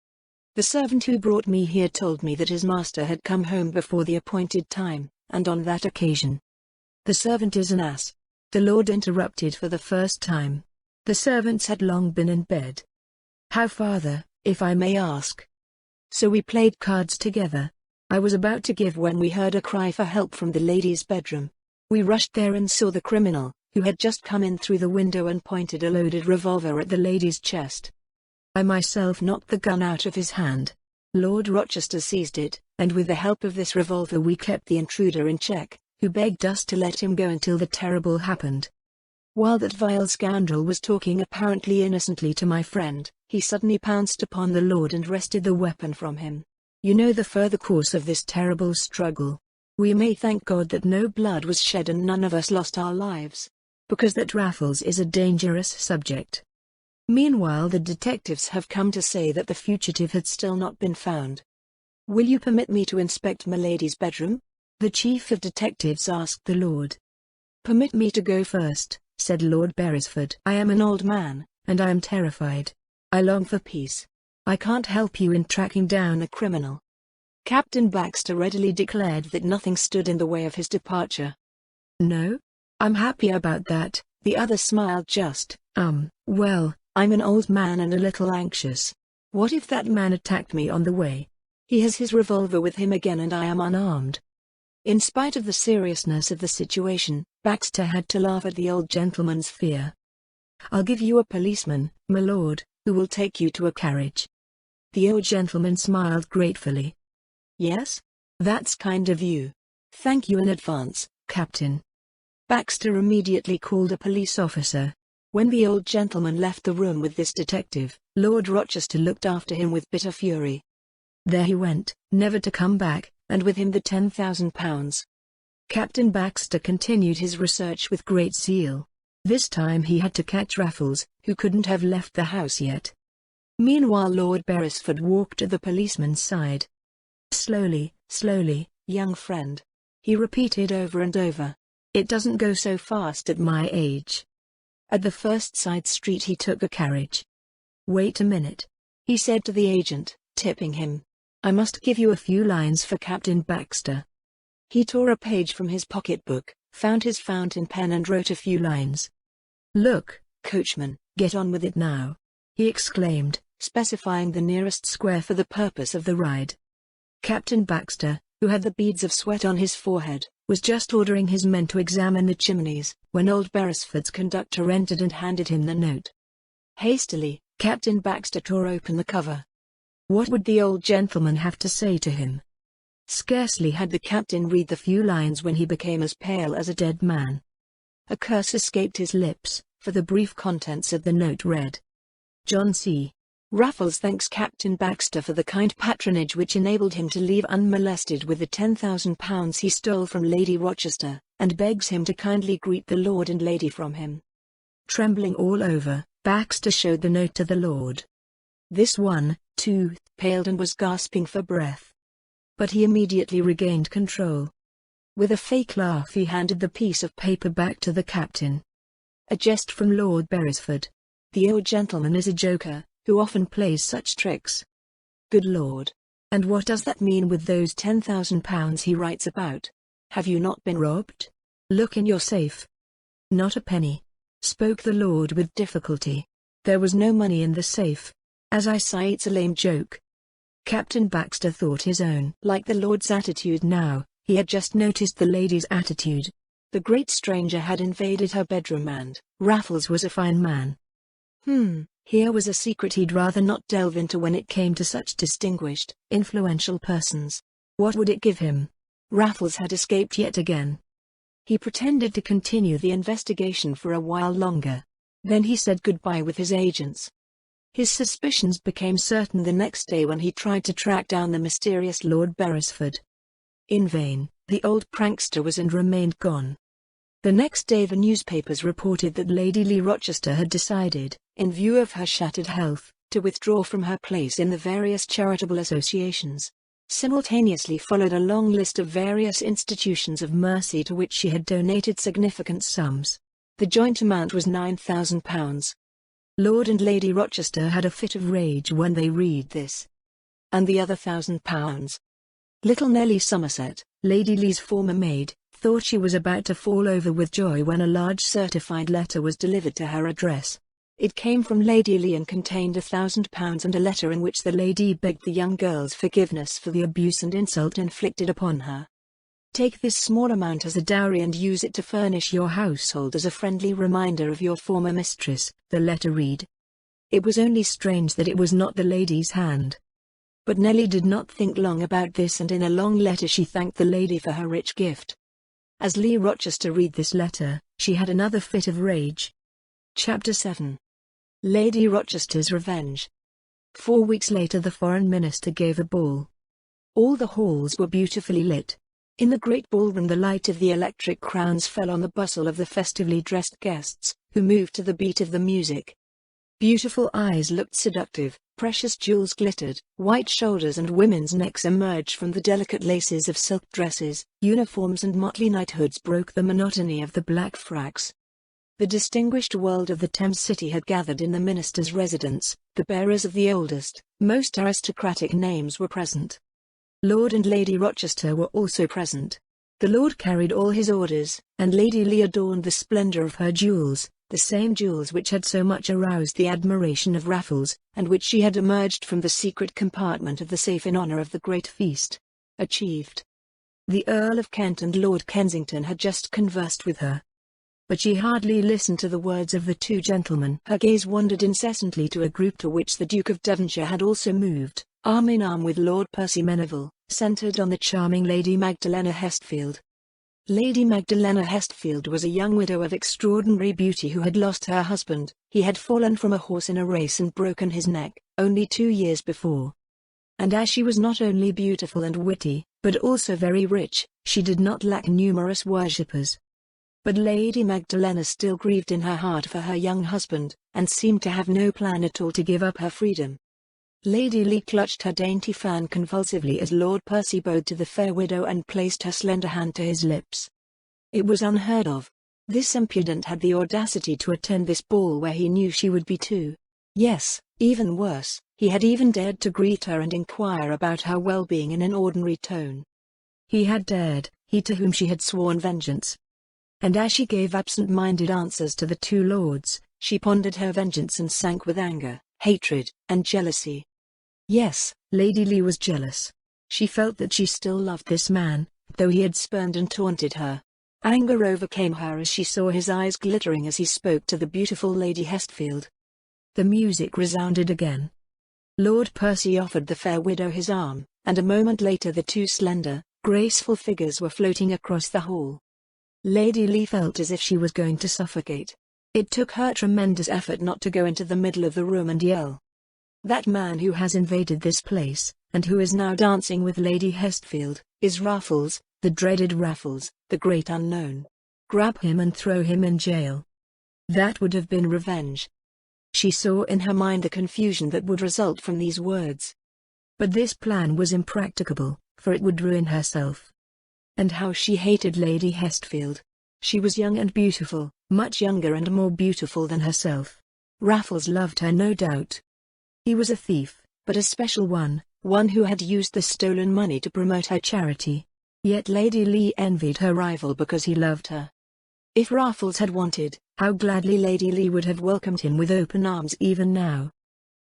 The servant who brought me here told me that his master had come home before the appointed time, and on that occasion. The servant is an ass. The Lord interrupted for the first time. The servants had long been in bed. How, father, if I may ask? So we played cards together. I was about to give when we heard a cry for help from the lady's bedroom. We rushed there and saw the criminal, who had just come in through the window and pointed a loaded revolver at the lady's chest. I myself knocked the gun out of his hand. Lord Rochester seized it, and with the help of this revolver we kept the intruder in check, who begged us to let him go until the terrible happened. While that vile scoundrel was talking apparently innocently to my friend, he suddenly pounced upon the Lord and wrested the weapon from him. You know the further course of this terrible struggle. We may thank God that no blood was shed and none of us lost our lives. Because that Raffles is a dangerous subject. Meanwhile, the detectives have come to say that the fugitive had still not been found. Will you permit me to inspect Milady's bedroom? The chief of detectives asked the Lord. Permit me to go first, said Lord Beresford. I am an old man, and I am terrified. I long for peace. I can't help you in tracking down a criminal. Captain Baxter readily declared that nothing stood in the way of his departure. No? I'm happy about that, the other smiled just, well, I'm an old man and a little anxious. What if that man attacked me on the way? He has his revolver with him again and I am unarmed. In spite of the seriousness of the situation, Baxter had to laugh at the old gentleman's fear. I'll give you a policeman, my lord, who will take you to a carriage. The old gentleman smiled gratefully. Yes? That's kind of you. Thank you in advance, Captain. Baxter immediately called a police officer. When the old gentleman left the room with this detective, Lord Rochester looked after him with bitter fury. There he went, never to come back, and with him the £10,000. Captain Baxter continued his research with great zeal. This time he had to catch Raffles, who couldn't have left the house yet. Meanwhile Lord Beresford walked at the policeman's side. Slowly, slowly, young friend. He repeated over and over. It doesn't go so fast at my age. At the first side street he took a carriage. Wait a minute, he said to the agent, tipping him. I must give you a few lines for Captain Baxter. He tore a page from his pocketbook, found his fountain pen and wrote a few lines. Look, coachman, get on with it now, he exclaimed, specifying the nearest square for the purpose of the ride. Captain Baxter, who had the beads of sweat on his forehead, was just ordering his men to examine the chimneys, when old Beresford's conductor entered and handed him the note. Hastily, Captain Baxter tore open the cover. What would the old gentleman have to say to him? Scarcely had the captain read the few lines when he became as pale as a dead man. A curse escaped his lips, for the brief contents of the note read. John C. Raffles thanks Captain Baxter for the kind patronage which enabled him to leave unmolested with the £10,000 he stole from Lady Rochester, and begs him to kindly greet the Lord and Lady from him. Trembling all over, Baxter showed the note to the Lord. This one, too, paled and was gasping for breath. But he immediately regained control. With a fake laugh he handed the piece of paper back to the captain. A jest from Lord Beresford. The old gentleman is a joker, who often plays such tricks. Good Lord! And what does that mean with those £10,000 he writes about? Have you not been robbed? Look in your safe. Not a penny, spoke the Lord with difficulty. There was no money in the safe. As I say, it's a lame joke. Captain Baxter thought his own. Like the Lord's attitude now, he had just noticed the lady's attitude. The great stranger had invaded her bedroom and Raffles was a fine man. Here was a secret he'd rather not delve into when it came to such distinguished, influential persons. What would it give him? Raffles had escaped yet again. He pretended to continue the investigation for a while longer. Then he said goodbye with his agents. His suspicions became certain the next day when he tried to track down the mysterious Lord Beresford. In vain, the old prankster was and remained gone. The next day the newspapers reported that Lady Lee Rochester had decided, in view of her shattered health, to withdraw from her place in the various charitable associations. Simultaneously followed a long list of various institutions of mercy to which she had donated significant sums. The joint amount was £9,000. Lord and Lady Rochester had a fit of rage when they read this. And the other £1,000? Little Nellie Somerset, Lady Lee's former maid, thought she was about to fall over with joy when a large certified letter was delivered to her address. It came from Lady Lee and contained £1,000 and a letter in which the lady begged the young girl's forgiveness for the abuse and insult inflicted upon her. Take this small amount as a dowry and use it to furnish your household as a friendly reminder of your former mistress, the letter read. It was only strange that it was not the lady's hand. But Nellie did not think long about this, and in a long letter she thanked the lady for her rich gift. As Lee Rochester read this letter, she had another fit of rage. Chapter 7. Lady Rochester's Revenge. 4 weeks later the foreign minister gave a ball. All the halls were beautifully lit. In the great ballroom the light of the electric crowns fell on the bustle of the festively dressed guests, who moved to the beat of the music. Beautiful eyes looked seductive, precious jewels glittered, white shoulders and women's necks emerged from the delicate laces of silk dresses, uniforms and motley knighthoods broke the monotony of the black fracks. The distinguished world of the Thames City had gathered in the minister's residence. The bearers of the oldest, most aristocratic names were present. Lord and Lady Rochester were also present. The Lord carried all his orders, and Lady Lee adorned the splendor of her jewels, the same jewels which had so much aroused the admiration of Raffles, and which she had emerged from the secret compartment of the safe in honor of the great feast. Achieved. The Earl of Kent and Lord Kensington had just conversed with her. But she hardly listened to the words of the two gentlemen. Her gaze wandered incessantly to a group to which the Duke of Devonshire had also moved, arm in arm with Lord Percy Meneville, centered on the charming Lady Magdalena Hestfield. Lady Magdalena Hestfield was a young widow of extraordinary beauty who had lost her husband. He had fallen from a horse in a race and broken his neck, only 2 years before. And as she was not only beautiful and witty, but also very rich, she did not lack numerous worshippers. But Lady Magdalena still grieved in her heart for her young husband, and seemed to have no plan at all to give up her freedom. Lady Lee clutched her dainty fan convulsively as Lord Percy bowed to the fair widow and placed her slender hand to his lips. It was unheard of. This impudent had the audacity to attend this ball where he knew she would be too. Yes, even worse, he had even dared to greet her and inquire about her well-being in an ordinary tone. He had dared, he to whom she had sworn vengeance. And as she gave absent-minded answers to the two lords, she pondered her vengeance and sank with anger, hatred, and jealousy. Yes, Lady Lee was jealous. She felt that she still loved this man, though he had spurned and taunted her. Anger overcame her as she saw his eyes glittering as he spoke to the beautiful Lady Hestfield. The music resounded again. Lord Percy offered the fair widow his arm, and a moment later the two slender, graceful figures were floating across the hall. Lady Lee felt as if she was going to suffocate. It took her tremendous effort not to go into the middle of the room and yell. That man who has invaded this place, and who is now dancing with Lady Hestfield, is Raffles, the dreaded Raffles, the great unknown. Grab him and throw him in jail. That would have been revenge. She saw in her mind the confusion that would result from these words. But this plan was impracticable, for it would ruin herself. And how she hated Lady Hestfield. She was young and beautiful, much younger and more beautiful than herself. Raffles loved her no doubt. He was a thief, but a special one who had used the stolen money to promote her charity. Yet Lady Lee envied her rival because he loved her. If Raffles had wanted, how gladly Lady Lee would have welcomed him with open arms even now.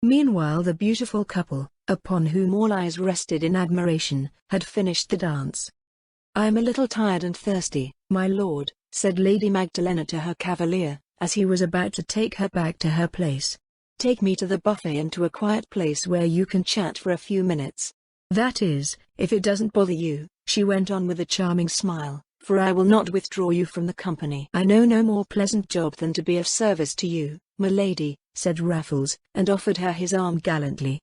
Meanwhile the beautiful couple, upon whom all eyes rested in admiration, had finished the dance. "I am a little tired and thirsty, my lord," said Lady Magdalena to her cavalier, as he was about to take her back to her place. "Take me to the buffet and to a quiet place where you can chat for a few minutes. That is, if it doesn't bother you," she went on with a charming smile, "for I will not withdraw you from the company. I know no more pleasant job than to be of service to you, my lady," said Raffles, and offered her his arm gallantly.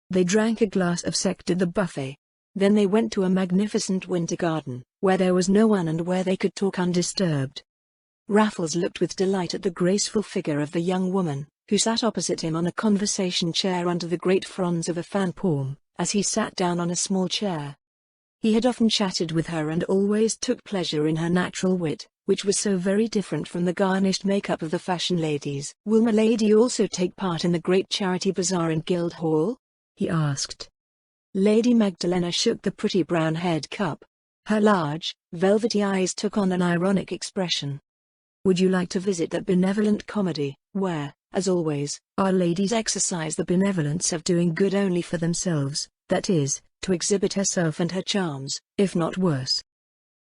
They drank a glass of sect at the buffet. Then they went to a magnificent winter garden, where there was no one and where they could talk undisturbed. Raffles looked with delight at the graceful figure of the young woman, who sat opposite him on a conversation chair under the great fronds of a fan palm, as he sat down on a small chair. He had often chatted with her and always took pleasure in her natural wit, which was so very different from the garnished make-up of the fashion ladies. "Will my lady also take part in the great charity bazaar in Guildhall?" he asked. Lady Magdalena shook the pretty brown-haired cup. Her large, velvety eyes took on an ironic expression. "Would you like to visit that benevolent comedy, where, as always, our ladies exercise the benevolence of doing good only for themselves, that is, to exhibit herself and her charms, if not worse?"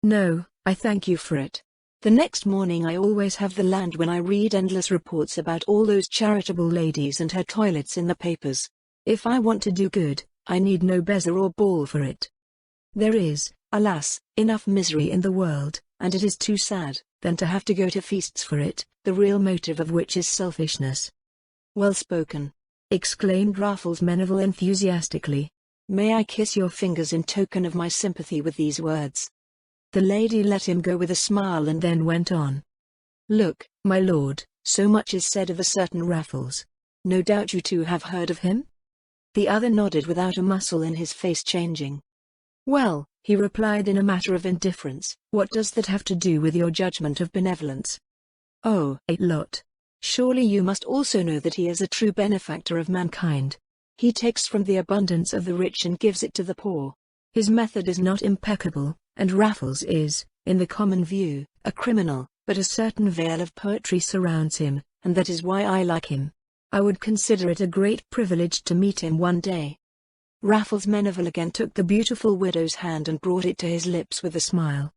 "No, I thank you for it. The next morning I always have the land when I read endless reports about all those charitable ladies and her toilets in the papers. If I want to do good, I need no bazaar or ball for it. There is, alas, enough misery in the world, and it is too sad, than to have to go to feasts for it, the real motive of which is selfishness." "Well spoken," exclaimed Raffles Meneville enthusiastically. "May I kiss your fingers in token of my sympathy with these words?" The lady let him go with a smile and then went on. "Look, my lord, so much is said of a certain Raffles. No doubt you too have heard of him?" The other nodded without a muscle in his face changing. "Well," he replied in a matter of indifference, "what does that have to do with your judgment of benevolence?" "Oh, a lot. Surely you must also know that he is a true benefactor of mankind. He takes from the abundance of the rich and gives it to the poor. His method is not impeccable, and Raffles is, in the common view, a criminal, but a certain veil of poetry surrounds him, and that is why I like him. I would consider it a great privilege to meet him one day." Raffles Meneville again took the beautiful widow's hand and brought it to his lips with a smile.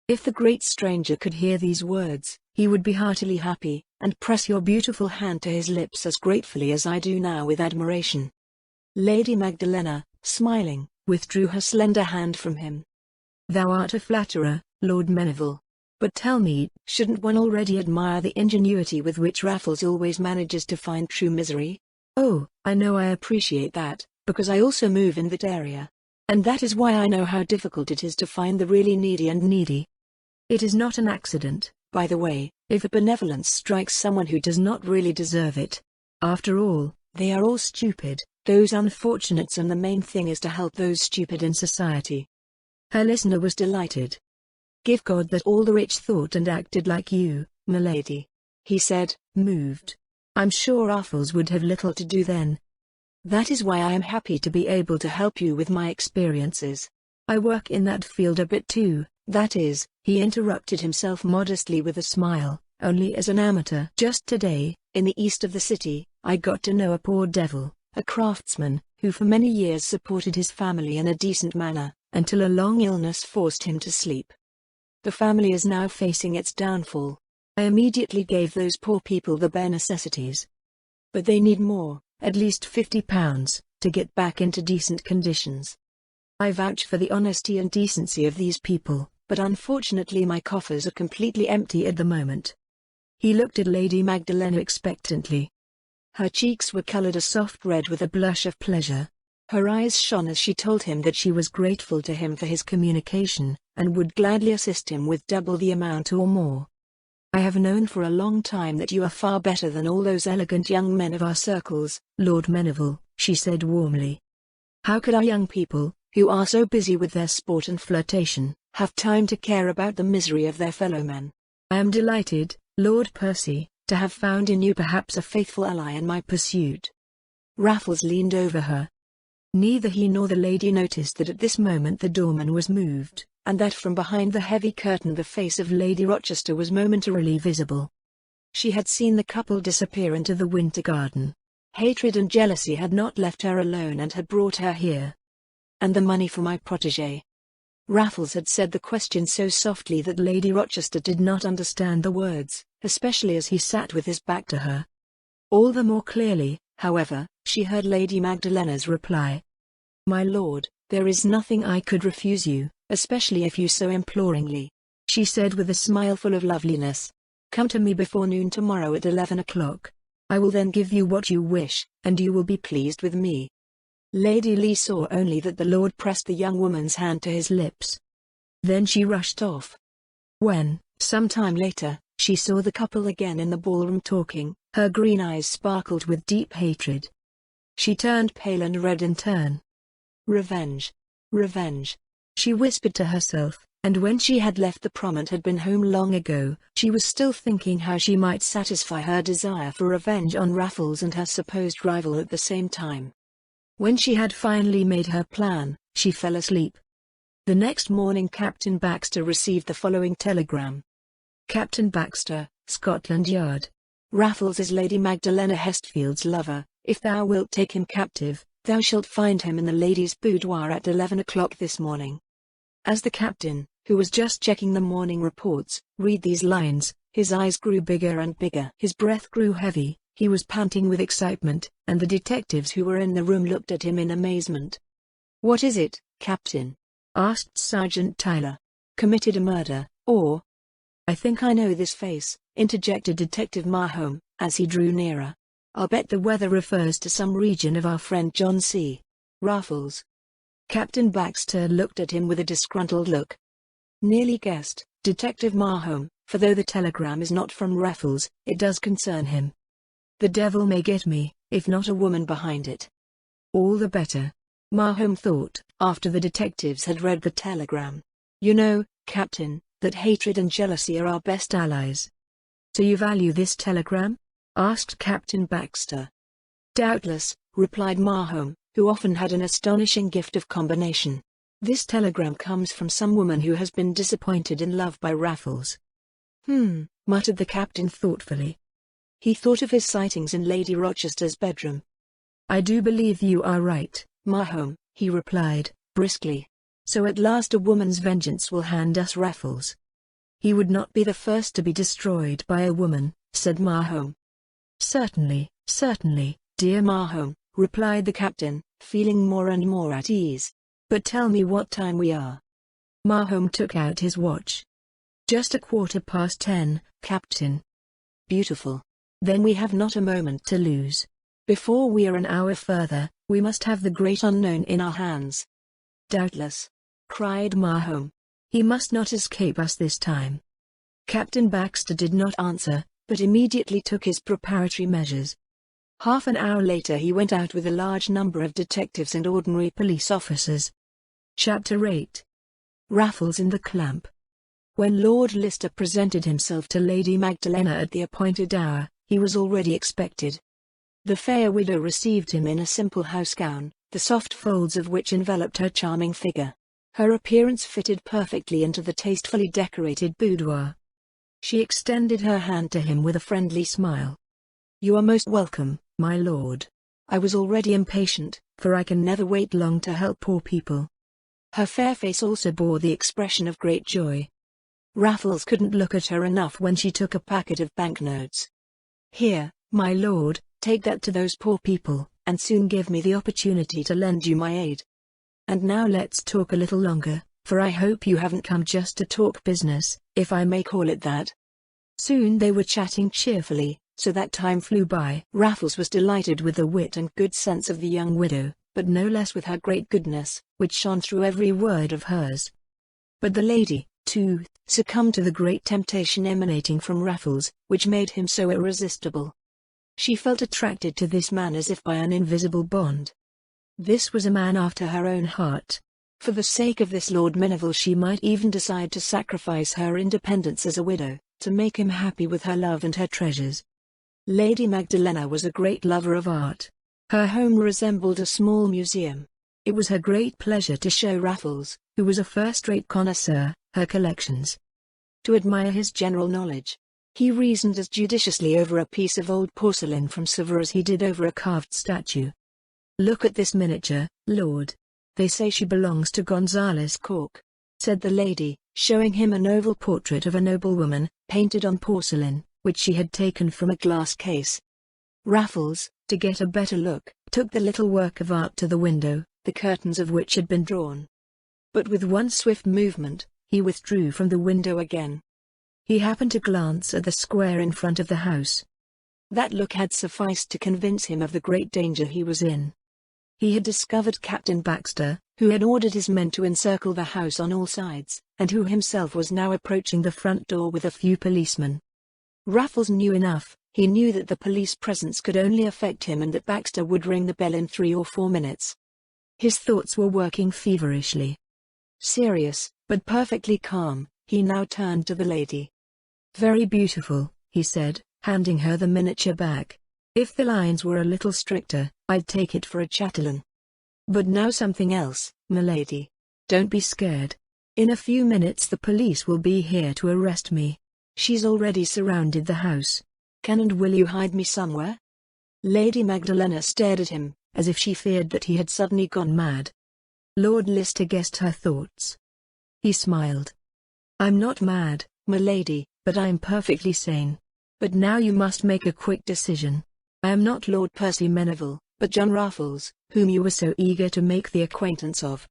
If the great stranger could hear these words, he would be heartily happy, and press your beautiful hand to his lips as gratefully as I do now with admiration. Lady Magdalena, smiling, withdrew her slender hand from him. "Thou art a flatterer, Lord Meneville. But tell me, shouldn't one already admire the ingenuity with which Raffles always manages to find true misery? Oh, I know I appreciate that, because I also move in that area. And that is why I know how difficult it is to find the really needy and needy. It is not an accident, by the way, if a benevolence strikes someone who does not really deserve it. After all, they are all stupid, those unfortunates, and the main thing is to help those stupid in society." Her listener was delighted. "Give God that all the rich thought and acted like you, my lady," he said, moved. "I'm sure Raffles would have little to do then. That is why I am happy to be able to help you with my experiences. I work in that field a bit too, that is," he interrupted himself modestly with a smile, "only as an amateur. Just today, in the east of the city, I got to know a poor devil, a craftsman, who for many years supported his family in a decent manner, until a long illness forced him to sleep. The family is now facing its downfall. I immediately gave those poor people the bare necessities. But they need more, at least £50, to get back into decent conditions. I vouch for the honesty and decency of these people, but unfortunately my coffers are completely empty at the moment." He looked at Lady Magdalena expectantly. Her cheeks were colored a soft red with a blush of pleasure. Her eyes shone as she told him that she was grateful to him for his communication, and would gladly assist him with double the amount or more. "I have known for a long time that you are far better than all those elegant young men of our circles, Lord Meneville," she said warmly. "How could our young people, who are so busy with their sport and flirtation, have time to care about the misery of their fellow men? I am delighted, Lord Percy, to have found in you perhaps a faithful ally in my pursuit." Raffles leaned over her. Neither he nor the lady noticed that at this moment the doorman was moved, and that from behind the heavy curtain the face of Lady Rochester was momentarily visible. She had seen the couple disappear into the winter garden. Hatred and jealousy had not left her alone and had brought her here. "And the money for my protégé?" Raffles had said the question so softly that Lady Rochester did not understand the words, especially as he sat with his back to her. All the more clearly, however, she heard Lady Magdalena's reply. "My lord, there is nothing I could refuse you, especially if you so imploringly," she said with a smile full of loveliness. "Come to me before noon tomorrow at 11 o'clock. I will then give you what you wish, and you will be pleased with me." Lady Lee saw only that the lord pressed the young woman's hand to his lips. Then she rushed off. When, some time later, she saw the couple again in the ballroom talking, her green eyes sparkled with deep hatred. She turned pale and red in turn. "Revenge! Revenge!" she whispered to herself, and when she had left the prom and had been home long ago, she was still thinking how she might satisfy her desire for revenge on Raffles and her supposed rival at the same time. When she had finally made her plan, she fell asleep. The next morning Captain Baxter received the following telegram. "Captain Baxter, Scotland Yard. Raffles is Lady Magdalena Hestfield's lover. If thou wilt take him captive, thou shalt find him in the lady's boudoir at 11 o'clock this morning." As the captain, who was just checking the morning reports, read these lines, his eyes grew bigger and bigger. His breath grew heavy, he was panting with excitement, and the detectives who were in the room looked at him in amazement. "What is it, Captain?" asked Sergeant Tyler. "Committed a murder, or—" "I think I know this face," interjected Detective Mahome, as he drew nearer. "I'll bet the weather refers to some region of our friend John C. Raffles." Captain Baxter looked at him with a disgruntled look. "Nearly guessed, Detective Mahome, for though the telegram is not from Raffles, it does concern him. The devil may get me, if not a woman behind it." "All the better," Mahome thought, after the detectives had read the telegram. "You know, Captain, that hatred and jealousy are our best allies." "So you value this telegram?" asked Captain Baxter. "Doubtless," replied Mahome, who often had an astonishing gift of combination. "This telegram comes from some woman who has been disappointed in love by Raffles." Muttered the captain thoughtfully. He thought of his sightings in Lady Rochester's bedroom. "I do believe you are right, Mahome," he replied, briskly. "So at last a woman's vengeance will hand us Raffles." "He would not be the first to be destroyed by a woman," said Mahome. Certainly, dear Mahome," replied the captain, feeling more and more at ease. "But tell me what time we are." Mahome took out his watch. "Just 10:15, Captain." "Beautiful. Then we have not a moment to lose. Before we are an hour further, we must have the great unknown in our hands." "Doubtless," cried Mahome. "He must not escape us this time." Captain Baxter did not answer, but immediately took his preparatory measures. Half an hour later he went out with a large number of detectives and ordinary police officers. Chapter 8. Raffles in the Clamp. When Lord Lister presented himself to Lady Magdalena at the appointed hour, he was already expected. The fair widow received him in a simple house gown, the soft folds of which enveloped her charming figure. Her appearance fitted perfectly into the tastefully decorated boudoir. She extended her hand to him with a friendly smile. "You are most welcome, my lord. I was already impatient, for I can never wait long to help poor people." Her fair face also bore the expression of great joy. Raffles couldn't look at her enough when she took a packet of banknotes. "Here, my lord, take that to those poor people, and soon give me the opportunity to lend you my aid. And now let's talk a little longer, for I hope you haven't come just to talk business, if I may call it that." Soon they were chatting cheerfully, So that time flew by. Raffles was delighted with the wit and good sense of the young widow, but no less with her great goodness, which shone through every word of hers. But the lady, too, succumbed to the great temptation emanating from Raffles, which made him so irresistible. She felt attracted to this man as if by an invisible bond. This was a man after her own heart. For the sake of this Lord Meneville she might even decide to sacrifice her independence as a widow, to make him happy with her love and her treasures. Lady Magdalena was a great lover of art. Her home resembled a small museum. It was her great pleasure to show Raffles, who was a first-rate connoisseur, her collections. To admire his general knowledge, he reasoned as judiciously over a piece of old porcelain from Seville as he did over a carved statue. "Look at this miniature, Lord. They say she belongs to Gonzales Cork," said the lady, showing him an oval portrait of a noblewoman, painted on porcelain, which she had taken from a glass case. Raffles, to get a better look, took the little work of art to the window, the curtains of which had been drawn. But with one swift movement, he withdrew from the window again. He happened to glance at the square in front of the house. That look had sufficed to convince him of the great danger he was in. He had discovered Captain Baxter, who had ordered his men to encircle the house on all sides, and who himself was now approaching the front door with a few policemen. Raffles knew enough. He knew that the police presence could only affect him and that Baxter would ring the bell in 3 or 4 minutes. His thoughts were working feverishly. Serious, but perfectly calm, he now turned to the lady. "Very beautiful," he said, handing her the miniature back. "If the lines were a little stricter, I'd take it for a chatelaine. But now something else, m'lady. Don't be scared. In a few minutes the police will be here to arrest me. She's already surrounded the house. Can and will you hide me somewhere?" Lady Magdalena stared at him, as if she feared that he had suddenly gone mad. Lord Lister guessed her thoughts. He smiled. "I'm not mad, m'lady, but I'm perfectly sane. But now you must make a quick decision. I am not Lord Percy Meneville, but John Raffles, whom you were so eager to make the acquaintance of."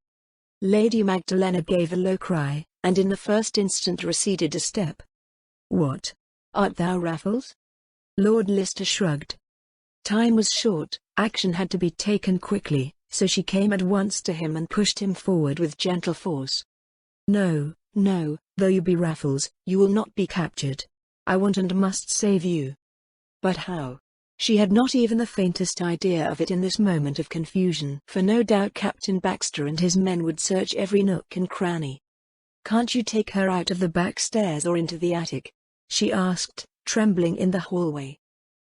Lady Magdalena gave a low cry, and in the first instant receded a step. "What? Art thou Raffles?" Lord Lister shrugged. Time was short, action had to be taken quickly, so she came at once to him and pushed him forward with gentle force. "No, no, though you be Raffles, you will not be captured. I want and must save you." But how? She had not even the faintest idea of it in this moment of confusion, for no doubt Captain Baxter and his men would search every nook and cranny. "Can't you take her out of the back stairs or into the attic?" she asked, trembling in the hallway.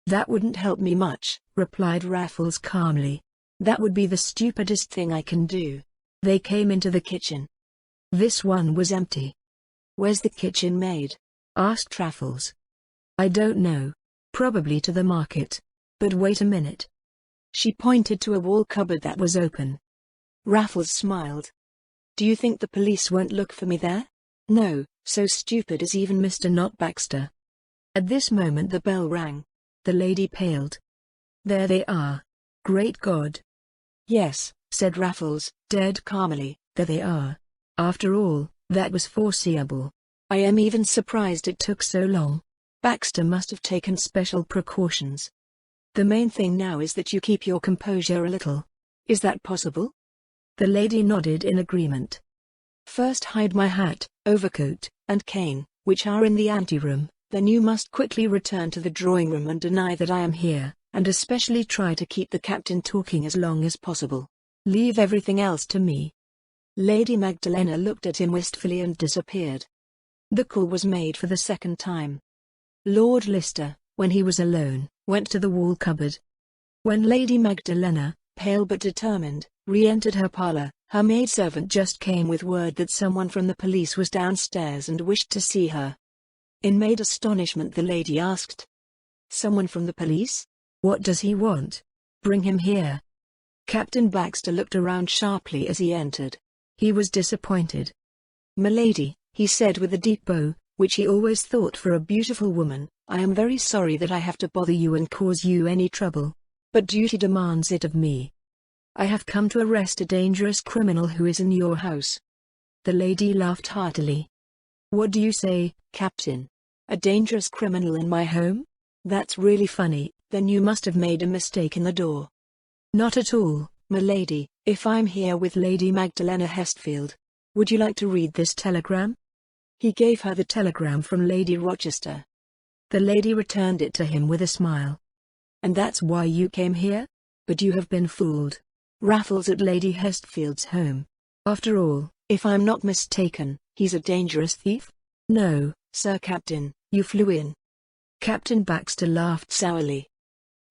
"That wouldn't help me much," replied Raffles calmly. "That would be the stupidest thing I can do." They came into the kitchen. This one was empty. "Where's the kitchen maid?" asked Raffles. "I don't know. Probably to the market. But wait a minute." She pointed to a wall cupboard that was open. Raffles smiled. "Do you think the police won't look for me there?" "No, so stupid is even Mr. Not Baxter." At this moment the bell rang. The lady paled. "There they are. Great God!" "Yes," said Raffles, dead calmly, "there they are. After all, that was foreseeable. I am even surprised it took so long. Baxter must have taken special precautions. The main thing now is that you keep your composure a little. Is that possible?" The lady nodded in agreement. "First hide my hat, overcoat, and cane, which are in the anteroom. Then you must quickly return to the drawing room and deny that I am here, and especially try to keep the captain talking as long as possible. Leave everything else to me." Lady Magdalena looked at him wistfully and disappeared. The call was made for the second time. Lord Lister, when he was alone, went to the wall cupboard. When Lady Magdalena, pale but determined, re-entered her parlour, her maidservant just came with word that someone from the police was downstairs and wished to see her. In maid astonishment the lady asked, "Someone from the police? What does he want? Bring him here." Captain Baxter looked around sharply as he entered. He was disappointed. "M'lady," he said with a deep bow, which he always thought for a beautiful woman, "I am very sorry that I have to bother you and cause you any trouble. But duty demands it of me. I have come to arrest a dangerous criminal who is in your house." The lady laughed heartily. "What do you say, Captain? A dangerous criminal in my home? That's really funny. Then you must have made a mistake in the door. Not at all, milady. If I'm here with Lady Magdalena Hestfield, would you like to read this telegram? He gave her the telegram from Lady Rochester. The lady returned it to him with a smile. And that's why you came here? But you have been fooled. Raffles at Lady Hestfield's home. After all, if I'm not mistaken, he's a dangerous thief? No, sir Captain, you flew in. Captain Baxter laughed sourly.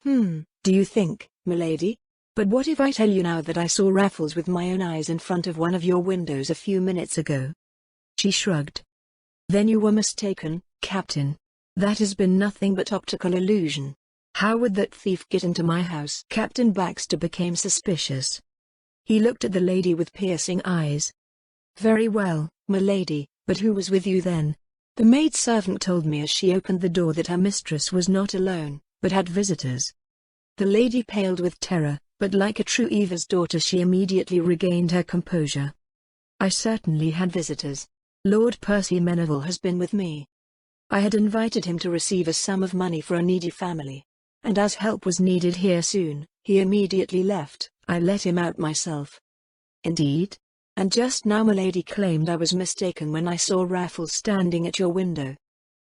Do you think, milady? But what if I tell you now that I saw Raffles with my own eyes in front of one of your windows a few minutes ago? She shrugged. Then you were mistaken, Captain. That has been nothing but optical illusion. How would that thief get into my house? Captain Baxter became suspicious. He looked at the lady with piercing eyes. Very well, milady, but who was with you then? The maid-servant told me as she opened the door that her mistress was not alone, but had visitors. The lady paled with terror, but like a true Eva's daughter she immediately regained her composure. I certainly had visitors. Lord Percy Meneville has been with me. I had invited him to receive a sum of money for a needy family. And as help was needed here soon, he immediately left. I let him out myself. Indeed? And just now milady claimed I was mistaken when I saw Raffles standing at your window.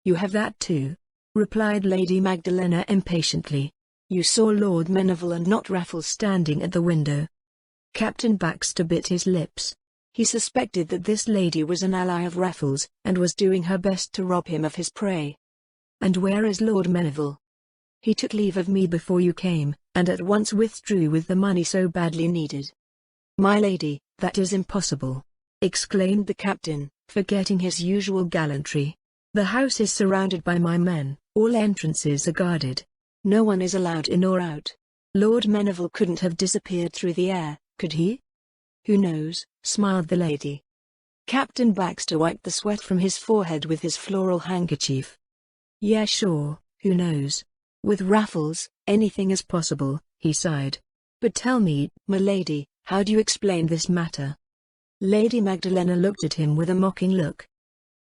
You have that too? Replied Lady Magdalena impatiently. You saw Lord Meneville and not Raffles standing at the window. Captain Baxter bit his lips. He suspected that this lady was an ally of Raffles, and was doing her best to rob him of his prey. And where is Lord Meneville? He took leave of me before you came, and at once withdrew with the money so badly needed. My lady, that is impossible, exclaimed the captain, forgetting his usual gallantry. The house is surrounded by my men, all entrances are guarded. No one is allowed in or out. Lord Meneville couldn't have disappeared through the air, could he? Who knows, smiled the lady. Captain Baxter wiped the sweat from his forehead with his floral handkerchief. Yeah, sure, who knows? With Raffles, anything is possible, he sighed. But tell me, milady, how do you explain this matter? Lady Magdalena looked at him with a mocking look.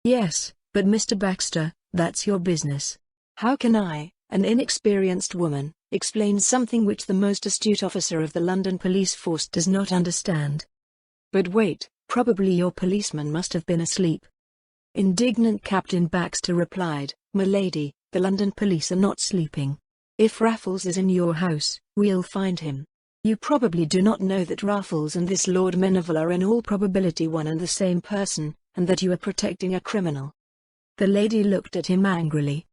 Yes, but Mr. Baxter, that's your business. How can I, an inexperienced woman, explain something which the most astute officer of the London police force does not understand? But wait, probably your policeman must have been asleep. Indignant Captain Baxter replied, milady, the London police are not sleeping. If Raffles is in your house, we'll find him. You probably do not know that Raffles and this Lord Meneville are in all probability one and the same person, and that you are protecting a criminal. The lady looked at him angrily.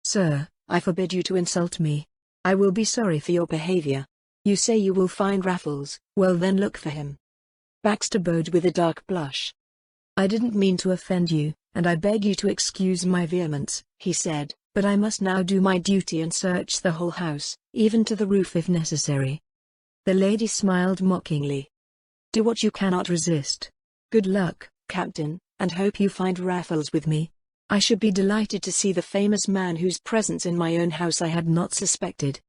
Sir, I forbid you to insult me. I will be sorry for your behavior. You say you will find Raffles, well then look for him. Baxter bowed with a dark blush. I didn't mean to offend you, and I beg you to excuse my vehemence, he said. But I must now do my duty and search the whole house, even to the roof if necessary. The lady smiled mockingly. Do what you cannot resist. Good luck, Captain, and hope you find Raffles with me. I should be delighted to see the famous man whose presence in my own house I had not suspected.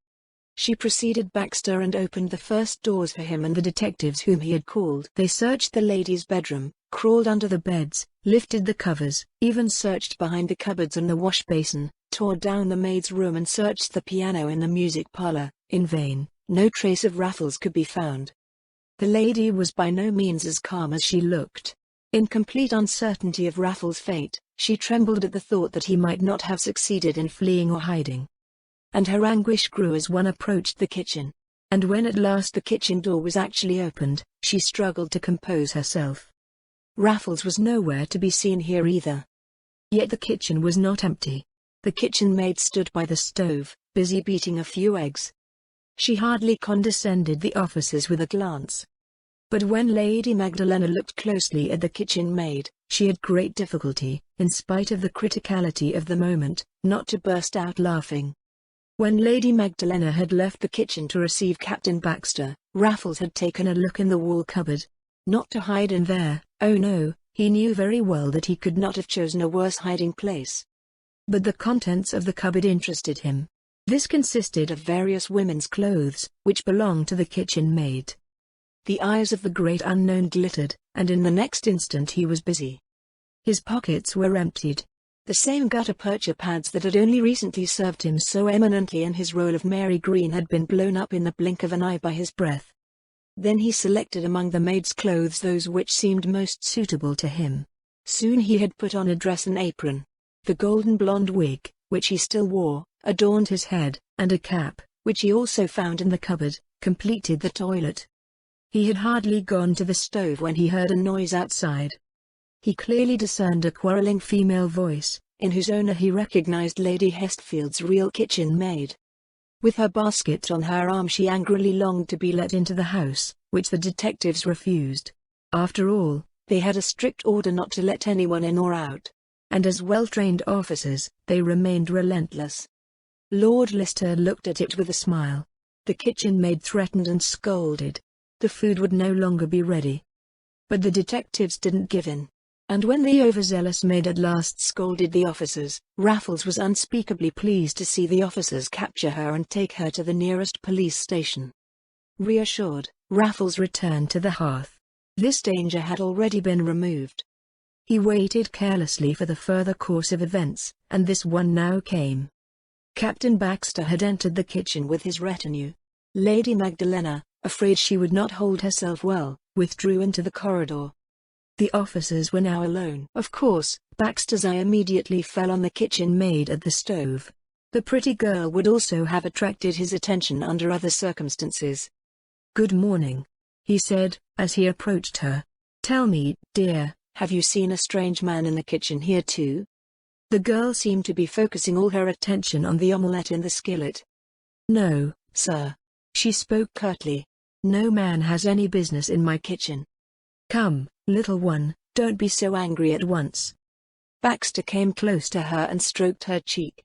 She preceded Baxter and opened the first doors for him and the detectives whom he had called. They searched the lady's bedroom, crawled under the beds, lifted the covers, even searched behind the cupboards and the wash basin, tore down the maid's room and searched the piano in the music parlor. In vain, no trace of Raffles could be found. The lady was by no means as calm as she looked. In complete uncertainty of Raffles' fate, she trembled at the thought that he might not have succeeded in fleeing or hiding. And her anguish grew as one approached the kitchen. And when at last the kitchen door was actually opened, she struggled to compose herself. Raffles was nowhere to be seen here either. Yet the kitchen was not empty. The kitchen maid stood by the stove, busy beating a few eggs. She hardly condescended the officers with a glance. But when Lady Magdalena looked closely at the kitchen maid, she had great difficulty, in spite of the criticality of the moment, not to burst out laughing. When Lady Magdalena had left the kitchen to receive Captain Baxter, Raffles had taken a look in the wall cupboard. Not to hide in there, oh no, he knew very well that he could not have chosen a worse hiding place. But the contents of the cupboard interested him. This consisted of various women's clothes, which belonged to the kitchen maid. The eyes of the great unknown glittered, and in the next instant he was busy. His pockets were emptied. The same gutta-percha pads that had only recently served him so eminently in his role of Mary Green had been blown up in the blink of an eye by his breath. Then he selected among the maid's clothes those which seemed most suitable to him. Soon he had put on a dress and apron. The golden blonde wig, which he still wore, adorned his head, and a cap, which he also found in the cupboard, completed the toilet. He had hardly gone to the stove when he heard a noise outside. He clearly discerned a quarrelling female voice, in whose owner he recognized Lady Hestfield's real kitchen maid. With her basket on her arm, she angrily longed to be let into the house, which the detectives refused. After all, they had a strict order not to let anyone in or out, and as well-trained officers, they remained relentless. Lord Lister looked at it with a smile. The kitchen maid threatened and scolded. The food would no longer be ready. But the detectives didn't give in. And when the overzealous maid at last scolded the officers, Raffles was unspeakably pleased to see the officers capture her and take her to the nearest police station. Reassured, Raffles returned to the hearth. This danger had already been removed. He waited carelessly for the further course of events, and this one now came. Captain Baxter had entered the kitchen with his retinue. Lady Magdalena, afraid she would not hold herself well, withdrew into the corridor. The officers were now alone. Of course, Baxter's eye immediately fell on the kitchen maid at the stove. The pretty girl would also have attracted his attention under other circumstances. "Good morning," he said, as he approached her. "Tell me, dear, have you seen a strange man in the kitchen here too?" The girl seemed to be focusing all her attention on the omelette in the skillet. "No, sir," she spoke curtly. "No man has any business in my kitchen." "Come, little one, don't be so angry at once." Baxter came close to her and stroked her cheek.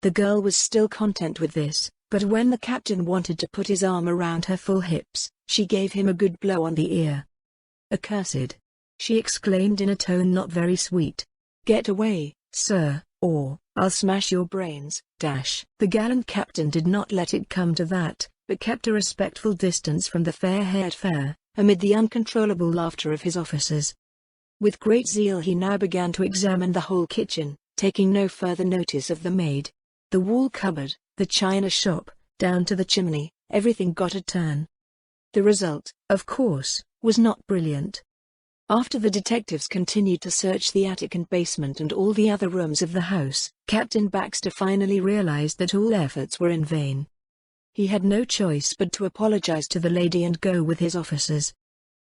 The girl was still content with this, but when the captain wanted to put his arm around her full hips, she gave him a good blow on the ear. "Accursed!" she exclaimed in a tone not very sweet. "Get away, sir, or I'll smash your brains." The gallant captain did not let it come to that, but kept a respectful distance from the fair-haired fair, amid the uncontrollable laughter of his officers. With great zeal he now began to examine the whole kitchen, taking no further notice of the maid. The wall cupboard, the china shop, down to the chimney, everything got a turn. The result, of course, was not brilliant. After the detectives continued to search the attic and basement and all the other rooms of the house, Captain Baxter finally realized that all efforts were in vain. He had no choice but to apologize to the lady and go with his officers.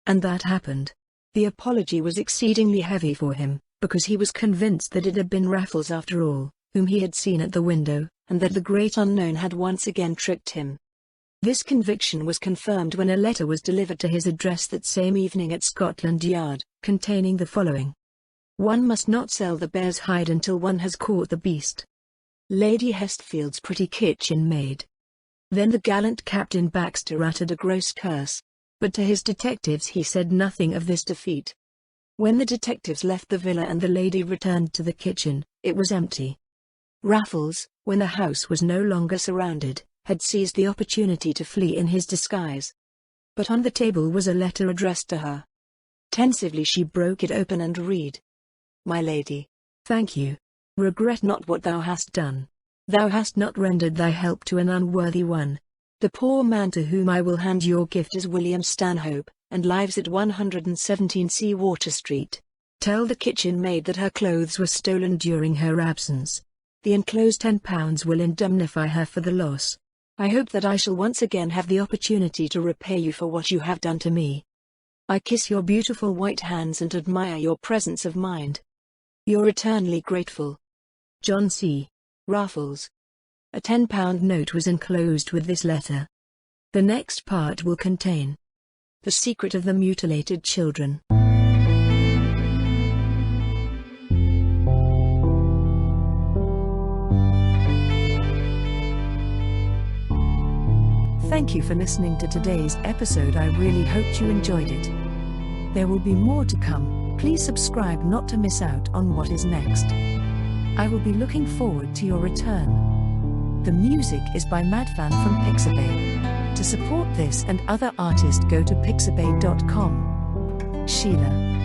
And that happened. The apology was exceedingly heavy for him, because he was convinced that it had been Raffles after all, whom he had seen at the window, and that the great unknown had once again tricked him. This conviction was confirmed when a letter was delivered to his address that same evening at Scotland Yard, containing the following: "One must not sell the bear's hide until one has caught the beast. Lady Hestfield's pretty kitchen maid." Then the gallant Captain Baxter uttered a gross curse. But to his detectives he said nothing of this defeat. When the detectives left the villa and the lady returned to the kitchen, it was empty. Raffles, when the house was no longer surrounded, had seized the opportunity to flee in his disguise. But on the table was a letter addressed to her. Tensively she broke it open and read: "My lady, thank you. Regret not what thou hast done. Thou hast not rendered thy help to an unworthy one. The poor man to whom I will hand your gift is William Stanhope, and lives at 117C Water Street. Tell the kitchen maid that her clothes were stolen during her absence. The enclosed £10 will indemnify her for the loss. I hope that I shall once again have the opportunity to repay you for what you have done to me. I kiss your beautiful white hands and admire your presence of mind. Your eternally grateful John C. Raffles." A £10 note was enclosed with this letter. The next part will contain the secret of the mutilated children. Thank you for listening to today's episode. I really hoped you enjoyed it. There will be more to come. Please subscribe not to miss out on what is next. I will be looking forward to your return. The music is by Madfan from Pixabay. To support this and other artists, go to pixabay.com. Sheila.